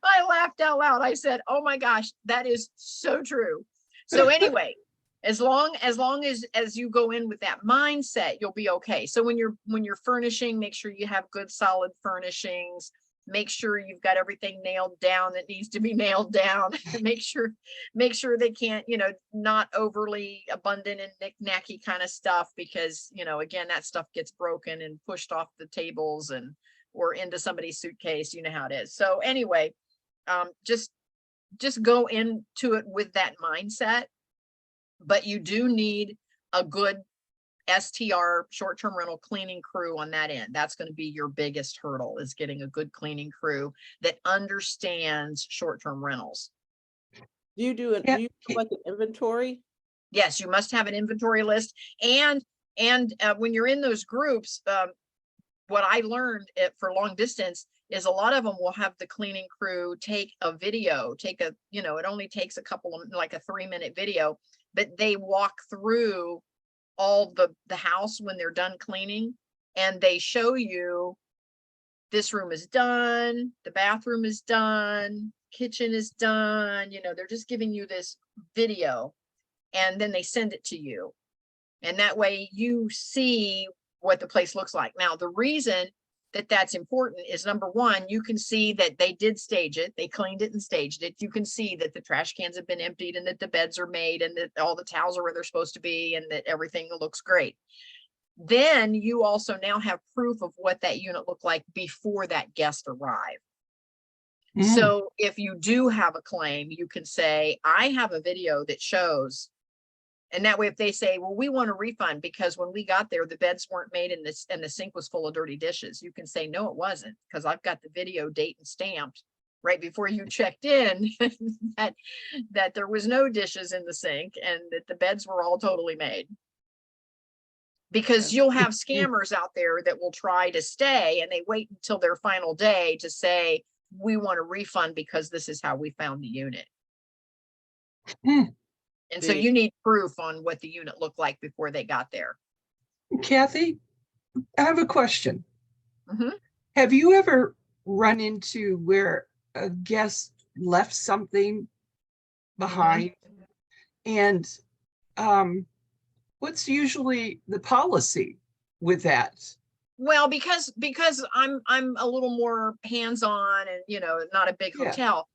I laughed out loud. I said, oh my gosh, that is so true. So anyway, as long as you go in with that mindset, you'll be okay. So when you're furnishing, make sure you have good solid furnishings. Make sure you've got everything nailed down that needs to be nailed down. make sure they can't, you know, not overly abundant and knick-knacky kind of stuff, because, you know, again, that stuff gets broken and pushed off the tables and or into somebody's suitcase. You know how it is. So anyway, just go into it with that mindset. But you do need a good STR, short-term rental cleaning crew on that end. That's going to be your biggest hurdle, is getting a good cleaning crew that understands short-term rentals. Do you do like an inventory? Yes, you must have an inventory list. And when you're in those groups, what I learned for long distance is a lot of them will have the cleaning crew take a video, you know, it only takes a couple of, like a 3-minute video, but they walk through all the house when they're done cleaning, and they show you this room is done, the bathroom is done, kitchen is done, you know, they're just giving you this video, and then they send it to you. And that way you see what the place looks like. Now, the reason that that's important is, number one, you can see that they did stage it. They cleaned it and staged it. You can see that the trash cans have been emptied and that the beds are made and that all the towels are where they're supposed to be and that everything looks great. Then you also now have proof of what that unit looked like before that guest arrived. So if you do have a claim, you can say, I have a video that shows. And that way, if they say, well, we want a refund because when we got there, the beds weren't made and the sink was full of dirty dishes, you can say, no, it wasn't, because I've got the video date and stamped right before you checked in that there was no dishes in the sink and that the beds were all totally made. Because you'll have scammers out there that will try to stay and they wait until their final day to say, we want a refund because this is how we found the unit. And so you need proof on what the unit looked like before they got there. Kathy, I have a question. Have you ever run into where a guest left something behind? And what's usually the policy with that? Well, because I'm a little more hands-on and, you know, not a big hotel.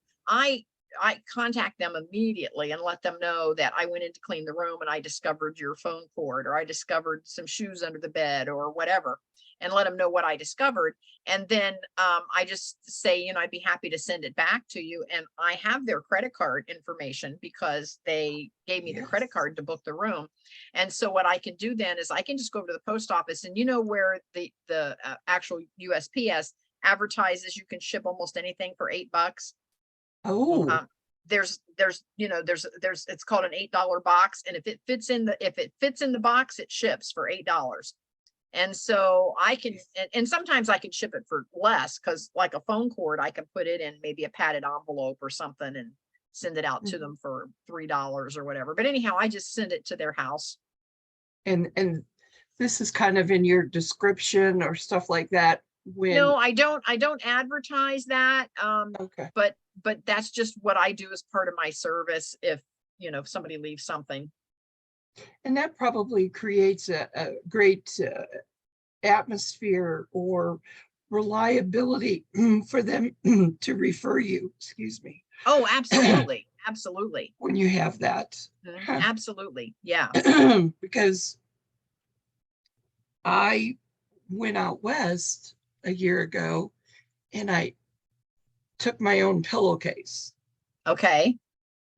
I contact them immediately and let them know that I went in to clean the room and I discovered your phone cord, or I discovered some shoes under the bed or whatever, and let them know what I discovered. And then I just say, you know, I'd be happy to send it back to you. And I have their credit card information because they gave me the credit Yes. card to book the room. And so what I can do then is I can just go over to the post office, and you know where the actual USPS advertises you can ship almost anything for $8. Oh, There's you know it's called an $8 box, and if it fits in the box, it ships for $8. And so I can, and sometimes I can ship it for less, because like a phone cord, I can put it in maybe a padded envelope or something and send it out to them for $3 or whatever. But anyhow, I just send it to their house. and this is kind of in your description or stuff like that when, No, I don't advertise that. okay. But that's just what I do as part of my service. If, you know, if somebody leaves something. And that probably creates a great atmosphere or reliability for them to refer you, excuse me, Oh, absolutely. Absolutely. when you have that. Absolutely. Yeah. Because I went out west a year ago and I took my own pillowcase Okay.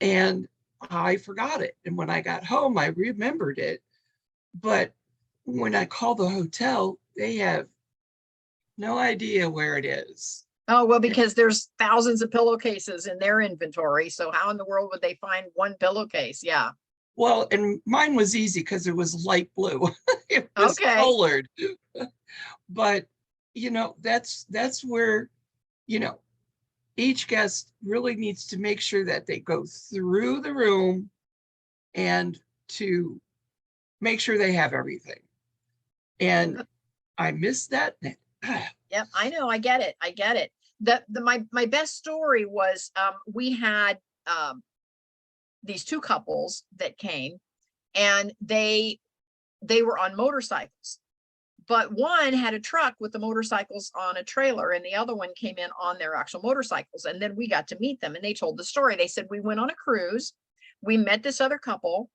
and I forgot it. And when I got home, I remembered it. But when I call the hotel, they have no idea where it is. Oh, well, because there's thousands of pillowcases in their inventory. So how in the world would they find one pillowcase? Yeah. Well, and mine was easy because it was light blue. It was Okay. colored. But, you know, that's where, you know, each guest really needs to make sure that they go through the room and to make sure they have everything. And I missed that. Yep. I know. I get it. I get it. My best story was, we had, these two couples that came, and they were on motorcycles, but one had a truck with the motorcycles on a trailer, and the other one came in on their actual motorcycles. And then we got to meet them, and they told the story. They said, we went on a cruise, we met this other couple,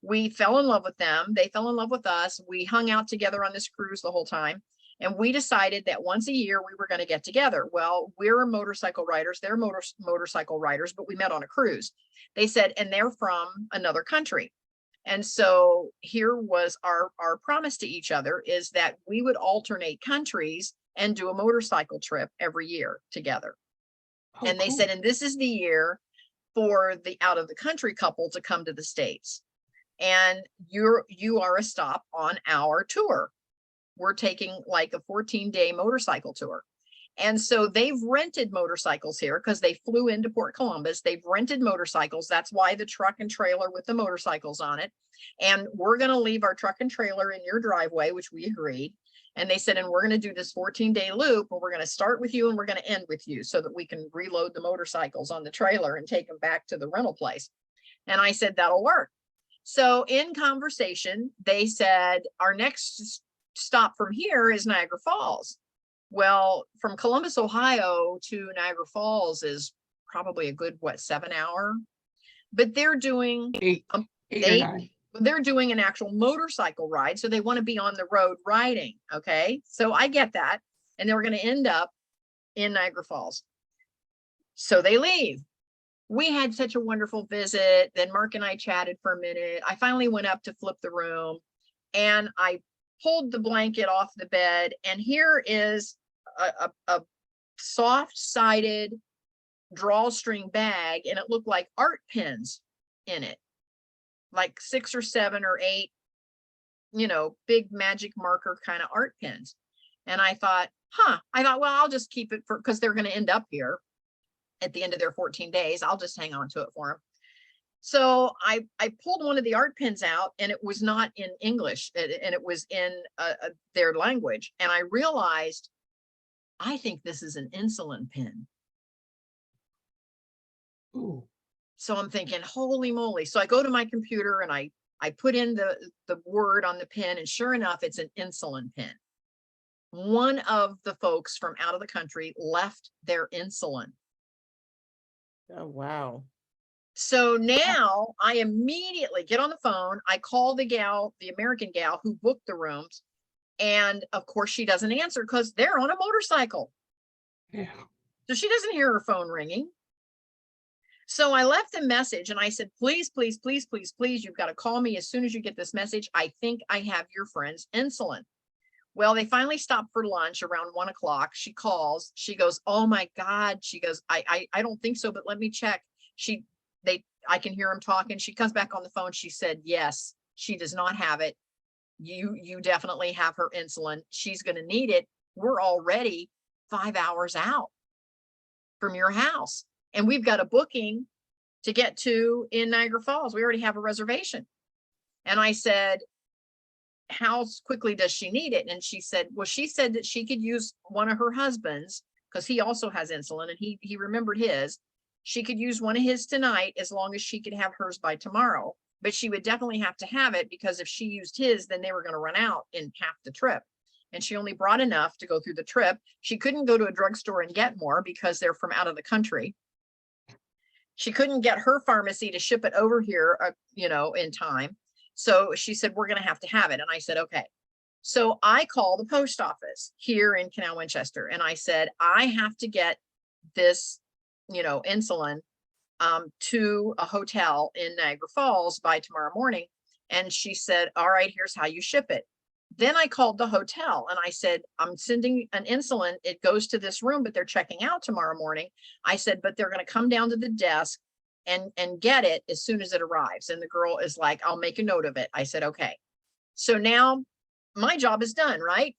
we fell in love with them, they fell in love with us, we hung out together on this cruise the whole time, and we decided that once a year we were going to get together. Well, we're motorcycle riders, they're motorcycle riders, but we met on a cruise. They said, and they're from another country. And so here was our promise to each other, is that we would alternate countries and do a motorcycle trip every year together. Oh, And they cool. said, and this is the year for the out of the country couple to come to the States. And you are a stop on our tour. We're taking like a 14-day motorcycle tour. And so they've rented motorcycles here because they flew into Port Columbus. They've rented motorcycles. That's why the truck and trailer with the motorcycles on it. And we're going to leave our truck and trailer in your driveway, which we agreed. And they said, and we're going to do this 14-day loop, and we're going to start with you and we're going to end with you, so that we can reload the motorcycles on the trailer and take them back to the rental place. And I said, that'll work. So in conversation, they said, our next stop from here is Niagara Falls. Well, from Columbus, Ohio to Niagara Falls is probably a good, 7-hour, but they're doing Eight or nine. they're doing an actual motorcycle ride. So they want to be on the road riding. Okay. So I get that. And they were going to end up in Niagara Falls. So they leave. We had such a wonderful visit. Then Mark and I chatted for a minute. I finally went up to flip the room, and I pulled the blanket off the bed, and here is a soft-sided drawstring bag, and it looked like art pens in it, like 6 or 7 or 8, big magic marker kind of art pens. And I thought, well, I'll just keep it because they're going to end up here at the end of their 14 days. I'll just hang on to it for them. So I pulled one of the art pens out, and it was not in English, and it was in their language. And I realized, I think this is an insulin pen. Ooh. So I'm thinking, holy moly. So I go to my computer and I put in the word on the pen, and sure enough, it's an insulin pen. One of the folks from out of the country left their insulin Oh, wow. So now I immediately get on the phone. I call the gal, the American gal who booked the rooms. And of course she doesn't answer because they're on a motorcycle. Yeah. So she doesn't hear her phone ringing. So I left a message and I said, please, please, please, please, please, you've got to call me as soon as you get this message. I think I have your friend's insulin. Well, they finally stopped for lunch around 1 o'clock. She calls, she goes, oh my God. She goes, I don't think so, but let me check. I can hear him talking. She comes back on the phone. She said, yes, she does not have it. You definitely have her insulin. She's going to need it. We're already 5 hours out from your house. And we've got a booking to get to in Niagara Falls. We already have a reservation. And I said, how quickly does she need it? And she said, well, she said that she could use one of her husband's because he also has insulin and he remembered his. She could use one of his tonight as long as she could have hers by tomorrow. But she would definitely have to have it because if she used his, then they were going to run out in half the trip. And she only brought enough to go through the trip. She couldn't go to a drugstore and get more because they're from out of the country. She couldn't get her pharmacy to ship it over here, in time. So she said, we're going to have it. And I said, okay. So I called the post office here in Canal Winchester. And I said, I have to get this, insulin to a hotel in Niagara Falls by tomorrow morning. And she said, all right, here's how you ship it. Then I called the hotel and I said, I'm sending an insulin. It goes to this room, but they're checking out tomorrow morning. I said, but they're going to come down to the desk and get it as soon as it arrives. And the girl is like, I'll make a note of it. I said, okay. So now my job is done, right?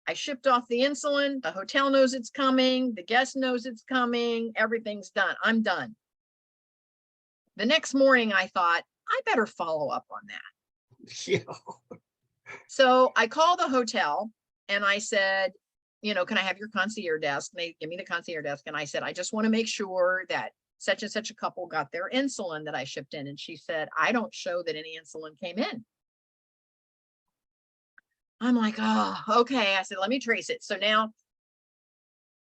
I shipped off the insulin. The hotel knows it's coming. The guest knows it's coming. Everything's done. I'm done. The next morning, I thought, I better follow up on that. Yeah. So I called the hotel and I said, can I have your concierge desk? And they give me the concierge desk. And I said, I just want to make sure that such and such a couple got their insulin that I shipped in. And she said, I don't show that any insulin came in. I'm like, oh, okay. I said, let me trace it. So now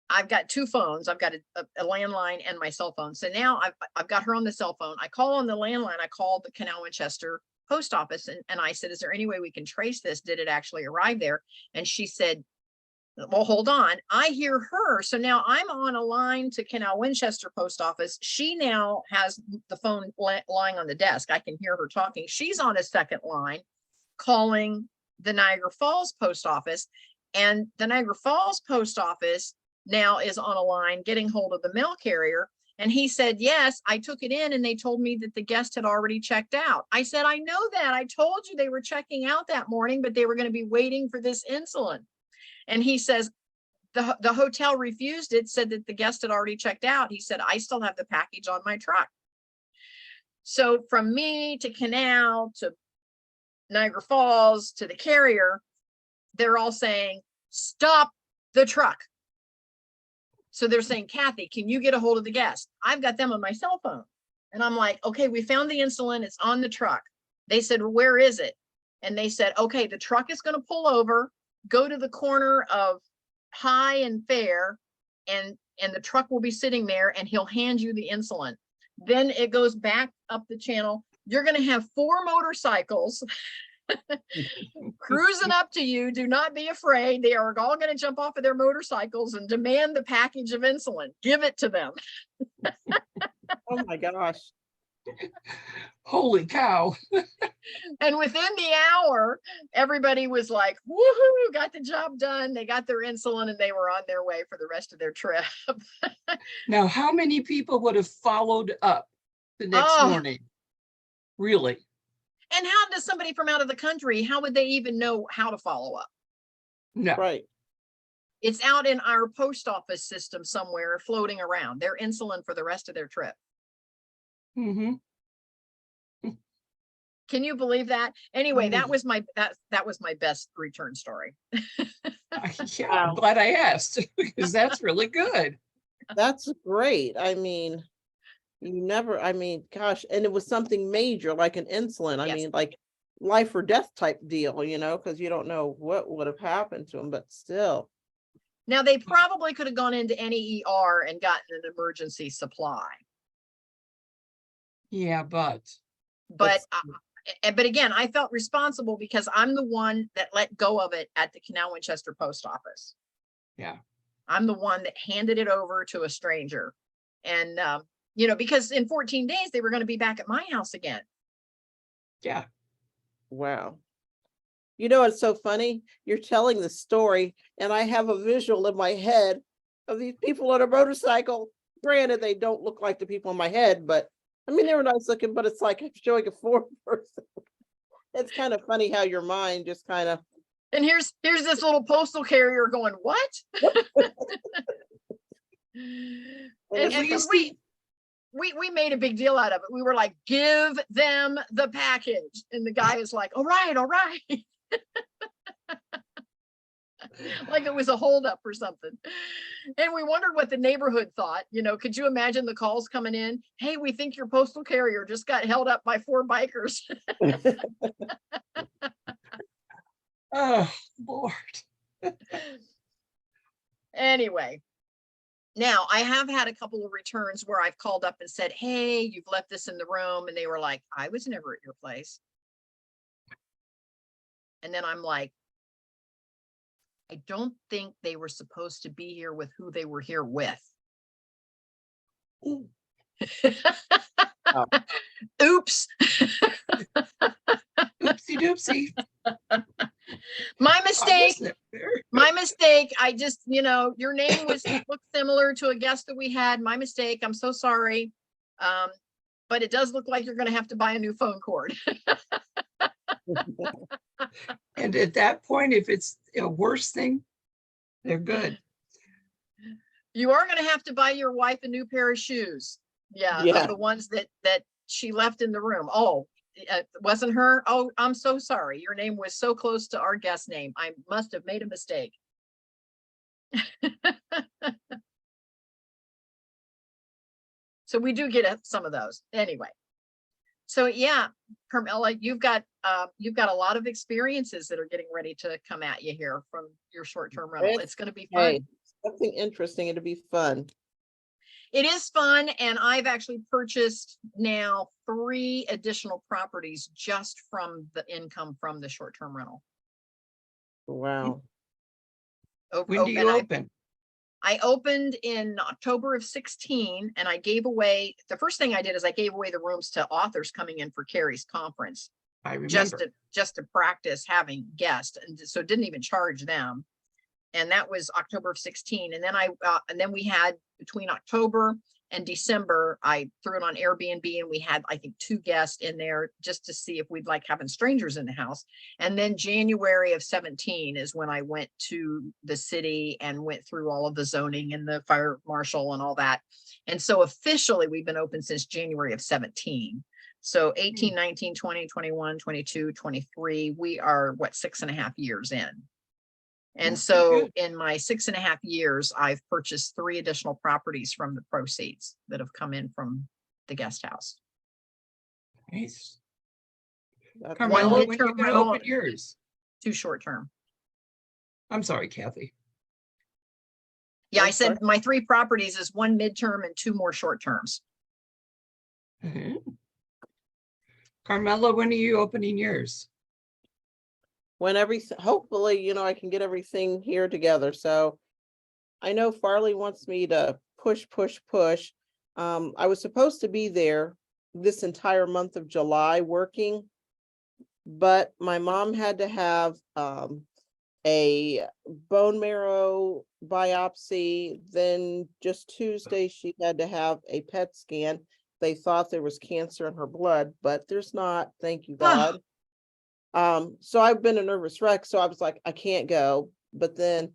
I've got two phones. I've got a landline and my cell phone. So now I've got her on the cell phone. I call on the landline. I called the Canal Winchester post office and I said, is there any way we can trace this? Did it actually arrive there? And she said, well, hold on. I hear her. So now I'm on a line to Canal Winchester post office. She now has the phone lying on the desk. I can hear her talking. She's on a second line calling the Niagara Falls post office, and the Niagara Falls post office now is on a line getting hold of the mail carrier. And he said, yes, I took it in and they told me that the guest had already checked out. I said, I know that. I told you they were checking out that morning, but they were going to be waiting for this insulin. And he says, the hotel refused it, said that the guest had already checked out. He said, I still have the package on my truck. So from me to Canal to Niagara Falls to the carrier, they're all saying, stop the truck. So they're saying, Kathy, can you get a hold of the guest? I've got them on my cell phone. And I'm like, okay, we found the insulin. It's on the truck. They said, well, where is it? And they said, okay, the truck is going to pull over, go to the corner of High and Fair, and the truck will be sitting there and he'll hand you the insulin. Then it goes back up the channel. You're going to have 4 motorcycles cruising up to you. Do not be afraid. They are all going to jump off of their motorcycles and demand the package of insulin. Give it to them. Oh my gosh. Holy cow. And within the hour, everybody was like, woohoo, got the job done. They got their insulin and they were on their way for the rest of their trip. Now, how many people would have followed up the next morning? Really? And how does somebody from out of the country, how would they even know how to follow up? No. Right. It's out in our post office system somewhere floating around, their insulin for the rest of their trip. Mm-hmm. Can you believe that? Anyway, that was my best return story. Yeah, Wow. I'm glad I asked because that's really good. That's great. I mean, gosh, and it was something major like an insulin. I Yes. mean, like life or death type deal, because you don't know what would have happened to him, but still. Now, they probably could have gone into any ER and gotten an emergency supply. Yeah, but But but again, I felt responsible because I'm the one that let go of it at the Canal Winchester post office. yeah, I'm the one that handed it over to a stranger. And, you know, because in 14 days, they were going to be back at my house again. yeah. Wow. You know, it's so funny. You're telling the story, and I have a visual in my head of these people on a motorcycle. Granted, they don't look like the people in my head, but I mean, they were nice looking, but it's like I'm showing a fourth person. It's kind of funny how your mind just kind of. And here's this little postal carrier going, what? And At because least he, we made a big deal out of it. We were like, give them the package. And the guy is like, all right, all right. Like it was a holdup or something. And we wondered what the neighborhood thought. You know, could you imagine the calls coming in? Hey, we think your postal carrier just got held up by 4 bikers. oh, Lord. Anyway, now I have had a couple of returns where I've called up and said, hey, you've left this in the room. And they were like, I was never at your place. And then I'm like, I don't think they were supposed to be here with who they were here with. Oh. Oops. Oopsie doopsie. My I mistake. wasn't there. My mistake. I just, you know, your name looked similar to a guest that we had. My mistake. I'm so sorry. But it does look like you're going to have to buy a new phone cord. And at that point, if it's a worse thing, they're good. You are going to have to buy your wife a new pair of shoes. Yeah, Yeah. of the ones that she left in the room. Oh, wasn't her? Oh, I'm so sorry. Your name was so close to our guest name. I must have made a mistake. So we do get some of those anyway. So yeah, Carmella, you've got a lot of experiences that are getting ready to come at you here from your short-term rental. It's going to be fun. Hey, something interesting. It'll be fun. It is fun, and I've actually purchased now 3 additional properties just from the income from the short-term rental. Wow. When do you open? I opened in October of 16, and I gave away, the first thing I did is I gave away the rooms to authors coming in for Carrie's conference. I remember. Just to practice having guests, and so didn't even charge them. And that was October of 16. And then and then we had between October and December, I threw it on Airbnb, and we had, I think, 2 guests in there just to see if we'd like having strangers in the house. And then January of 17 is when I went to the city and went through all of the zoning and the fire marshal and all that. And so officially we've been open since January of 17. So 18, 19, 20, 21, 22, 23, we are what, 6.5 years in. And so in my 6.5 years, I've purchased 3 additional properties from the proceeds that have come in from the guest house. Nice. That's Carmella, One when you midterm gonna rental, open yours? 2 short-term. I'm sorry, Kathy. Yeah, I'm I said sorry. my 3 properties is 1 midterm and 2 more short terms. Carmella, when are you opening yours? When hopefully, you know, I can get everything here together. So I know Farley wants me to push. I was supposed to be there this entire month of July working, but my mom had to have a bone marrow biopsy. Then just Tuesday, she had to have a PET scan. They thought there was cancer in her blood, but there's not, thank you God. So I've been a nervous wreck. So I was like, I can't go. But then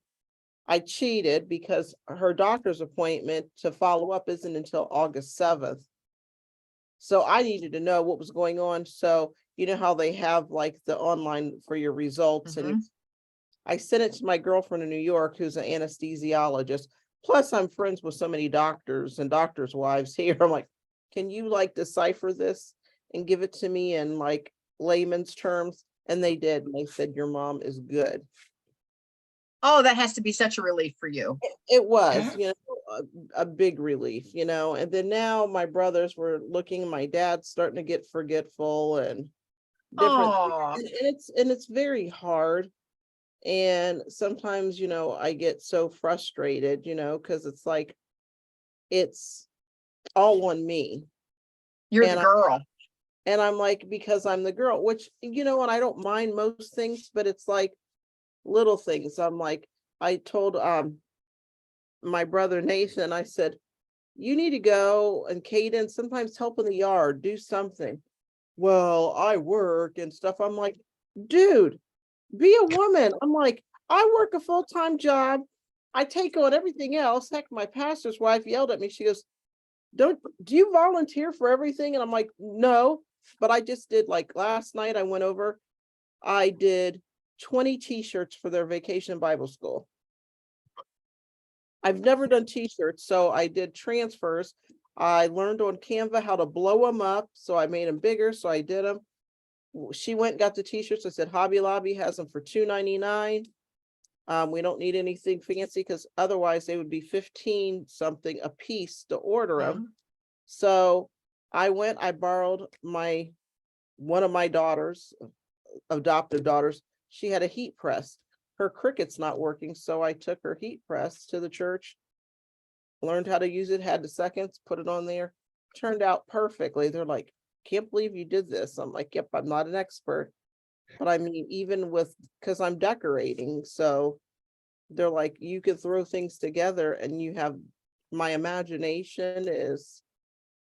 I cheated because her doctor's appointment to follow up isn't until August 7th. So I needed to know what was going on. So you know how they have like the online for your results, and I sent it to my girlfriend in New York, who's an anesthesiologist. Plus I'm friends with so many doctors and doctors' wives here. I'm like, can you like decipher this and give it to me in like layman's terms? And they did. And they said, your mom is good. Oh, that has to be such a relief for you. It was, Yeah. a big relief, and then now my brothers were looking, my dad's starting to get forgetful and different things. Oh, And it's very hard. And sometimes, I get so frustrated, because it's like, it's all on me. you're the And girl. I'm like, because I'm the girl, which, and I don't mind most things, but it's like little things. I'm like, I told my brother Nathan, I said, you need to go and Caden sometimes help in the yard, do something. Well, I work and stuff. I'm like, dude, be a woman. I'm like, I work a full-time job. I take on everything else. Heck, my pastor's wife yelled at me. She goes, do you volunteer for everything? And I'm like, no, but I just did, like last night I went over, I did 20 t-shirts for their vacation Bible school. I've never done t-shirts, so I did transfers. I learned on Canva how to blow them up, so I made them bigger, so I did them. She went and got the t-shirts. I said Hobby Lobby has them for $2.99. We don't need anything fancy because otherwise they would be 15 something a piece to order them. So I borrowed one of my daughters, adoptive daughters. She had a heat press. Her Cricut's not working, so I took her heat press to the church, learned how to use it, had the seconds, put it on there, turned out perfectly. They're like, can't believe you did this. I'm like, yep, I'm not an expert, but I mean, even because I'm decorating, so they're like, you could throw things together and my imagination is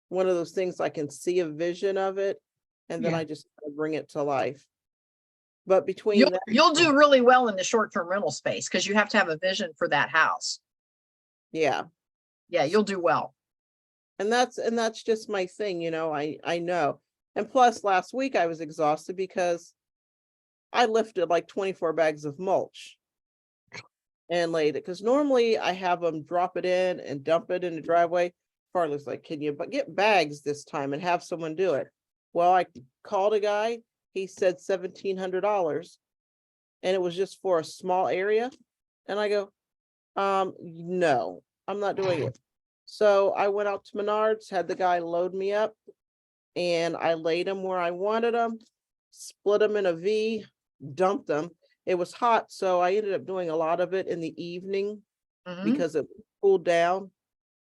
one of those things. I can see a vision of it and then Yeah. I just bring it to life. But between that, You'll do really well in the short-term rental space because you have to have a vision for that house. yeah. Yeah, you'll do well. And that's just my thing, I know. And plus last week I was exhausted because I lifted like 24 bags of mulch and laid it. Because normally I have them drop it in and dump it in the driveway. Farley's like, can you get bags this time and have someone do it? Well, I called a guy, he said $1,700 and it was just for a small area. And I go, no, I'm not doing it. So I went out to Menards, had the guy load me up and I laid them where I wanted them, split them in a V, dumped them. It was hot, so I ended up doing a lot of it in the evening Mhm. because it cooled down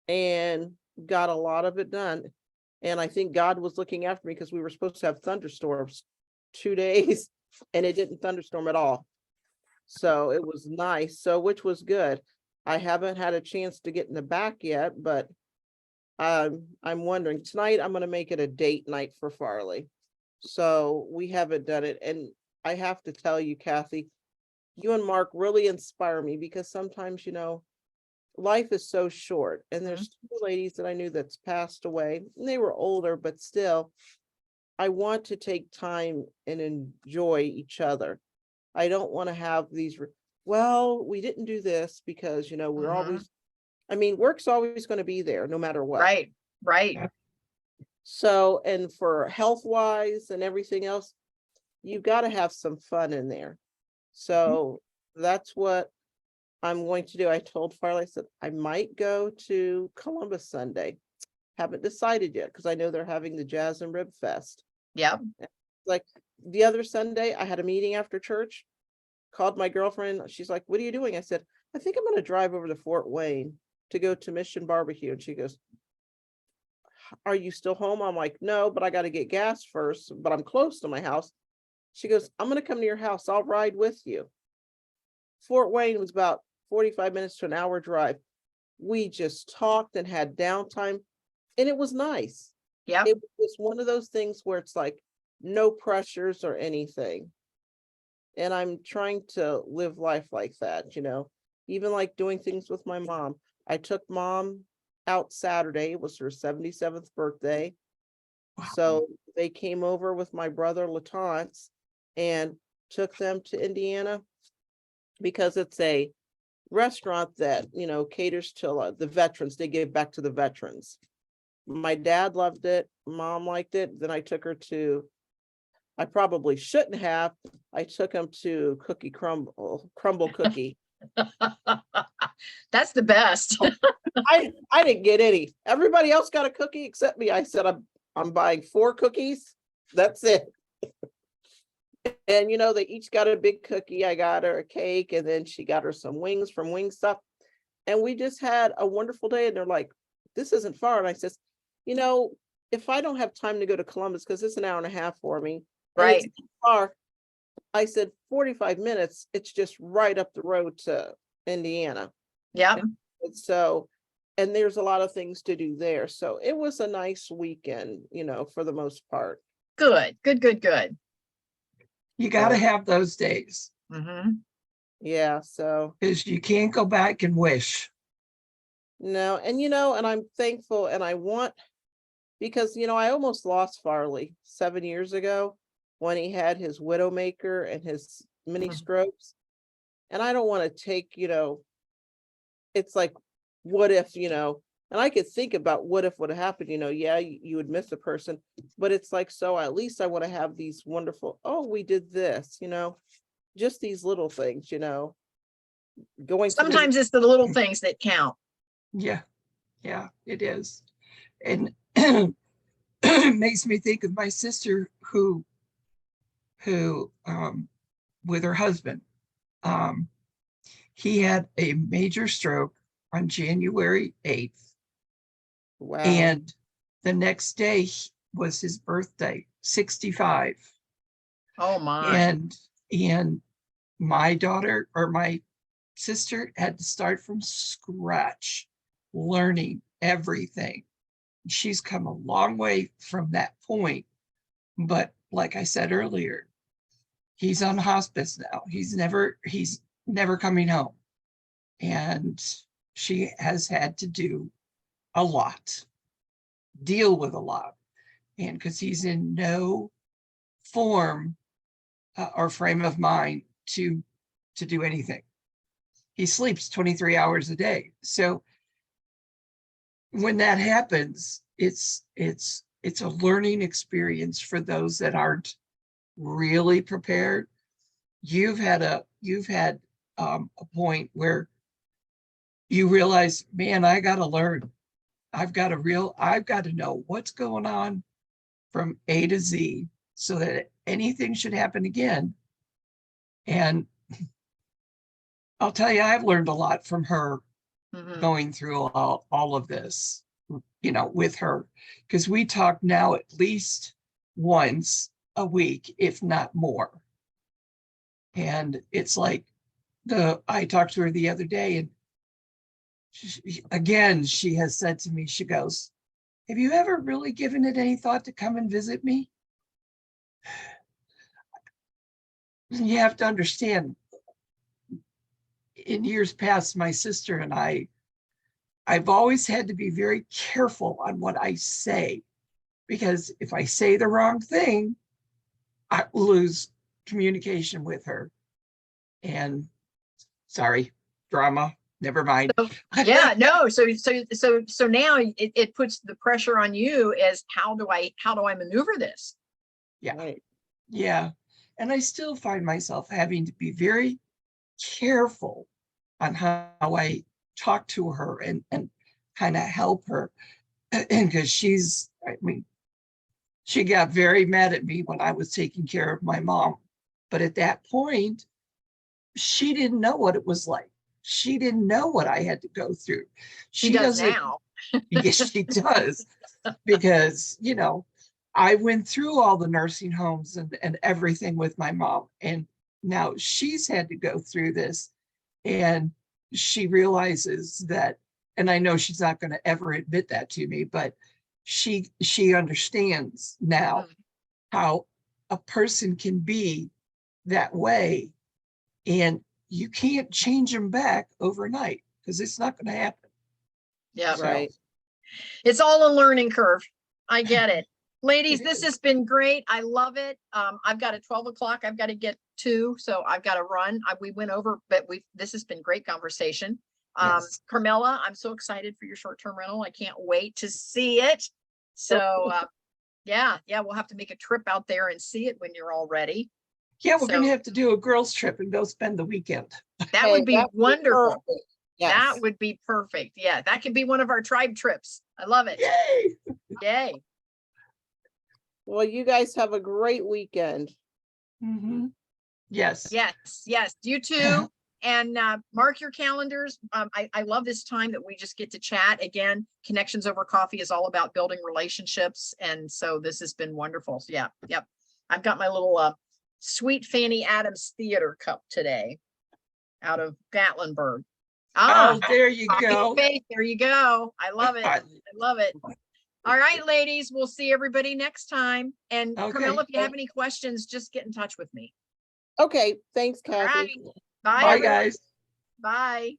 and got a lot of it done. And I think God was looking after me because we were supposed to have thunderstorms 2 days and it didn't thunderstorm at all. So it was nice, which was good. I haven't had a chance to get in the back yet, but I'm wondering tonight, I'm going to make it a date night for Farley. So we haven't done it. And I have to tell you, Kathy, you and Mark really inspire me because sometimes, life is so short. And there's 2 ladies that I knew that's passed away and they were older, but still, I want to take time and enjoy each other. I don't want to have these, well, we didn't do this because, we're always, work's always going to be there no matter what. Right. So, and for health wise and everything else, you've got to have some fun in there. So that's what I'm going to do. I told Farley, I said, I might go to Columbus Sunday. Haven't decided yet because I know they're having the Jazz and Rib Fest. Yep. Like the other Sunday, I had a meeting after church, called my girlfriend. She's like, what are you doing? I said, I think I'm going to drive over to Fort Wayne to go to Mission Barbecue. And she goes, are you still home? I'm like, no, but I got to get gas first, but I'm close to my house. She goes, I'm going to come to your house. I'll ride with you. Fort Wayne was about 45 minutes to an hour drive. We just talked and had downtime and it was nice. Yep. It was one of those things where it's like no pressures or anything. And I'm trying to live life like that, even like doing things with my mom. I took Mom out Saturday. It was her 77th birthday. Wow. So they came over with my brother Latance and took them to Indiana because it's a restaurant that, caters to the veterans. They give back to the veterans. My dad loved it. Mom liked it. Then I took her to, I probably shouldn't have. I took him to Crumble Cookie. That's the best. I didn't get any. Everybody else got a cookie except me. I said, I'm buying 4 cookies. That's it. And they each got a big cookie. I got her a cake, and then she got her some wings from Wingstop. And we just had a wonderful day. And they're like, this isn't far. And I says, if I don't have time to go to Columbus, because it's an hour and a half for me, and it's Right. far, I said 45 minutes. It's just right up the road to Indiana. Yeah. And so, and there's a lot of things to do there. So it was a nice weekend, for the most part. Good, good, good, good. You got to Yeah. have those days Mm-hmm. Yeah. So because you can't go back and wish. no, and I'm thankful, and I want, because I almost lost Farley 7 years ago when he had his widowmaker and his mini Mhm. strokes. And I don't want to take, it's like, what if, and I could think about what if would have happened, yeah, you would miss a person, but it's like, so at least I want to have these wonderful, oh, we did this, just these little things, going to the, Sometimes it's the little things that count. Yeah, yeah, it is. And it makes me think of my sister who with her husband, he had a major stroke on January 8th. wow. And the next day was his birthday, 65. Oh my. And my daughter or my sister had to start from scratch, learning everything. She's come a long way from that point. But like I said earlier, he's on hospice now. He's never coming home. And she has had to do a lot, deal with a lot. And because he's in no form or frame of mind to do anything. He sleeps 23 hours a day. So when that happens, it's a learning experience for those that aren't really prepared. You've had a point where you realize, man, I got to learn. I've got to know what's going on from A to Z so that anything should happen again. And I'll tell you, I've learned a lot from her Mhm. going through all of this, with her, because we talk now at least once a week, if not more. And it's like I talked to her the other day, and she has said to me, she goes, have you ever really given it any thought to come and visit me? You have to understand, in years past, my sister and I've always had to be very careful on what I say, because if I say the wrong thing, I lose communication with her. And sorry, drama, never mind. So, yeah, no. So now it puts the pressure on you as how do I maneuver this? Yeah. Right. Yeah. And I still find myself having to be very careful on how I talk to her and kind of help her. And because she got very mad at me when I was taking care of my mom. But at that point, she didn't know what it was like. She didn't know what I had to go through. She does doesn't. now. Yes, she does. Because, I went through all the nursing homes and everything with my mom. And now she's had to go through this. And she realizes that, and I know she's not going to ever admit that to me, but she understands now how a person can be that way, and you can't change them back overnight because it's not going to happen. Yeah. Right. It's all a learning curve. I get it. Ladies, It this is. has been great. I love it. I've got at 12 o'clock, I've got to get to, so I've got to run. We went over, but this has been great conversation. Yes. Carmella, I'm so excited for your short-term rental. I can't wait to see it. So, yeah, we'll have to make a trip out there and see it when you're all ready. Yeah, we're going So- to have to do a girls trip and go spend the weekend. That Hey, would be that wonderful. perfect. That Yes. would be perfect. Yeah, that could be one of our tribe trips. I love it. Yay. Yay. Well, you guys have a great weekend. Mhm. Yes. Yes, yes, you too. And mark your calendars. I love this time that we just get to chat. Again, Connections Over Coffee is all about building relationships. And so this has been wonderful. So yeah, yep. I've got my little Sweet Fanny Adams Theater cup today out of Gatlinburg. Oh, there you Coffee go. Faith, there you go. I love it. I love it. All right, ladies, we'll see everybody next time. And Okay. Carmella, if you have any questions, just get in touch with me. Okay, thanks, All right. Kathy. Bye, Bye, everyone. guys. Bye.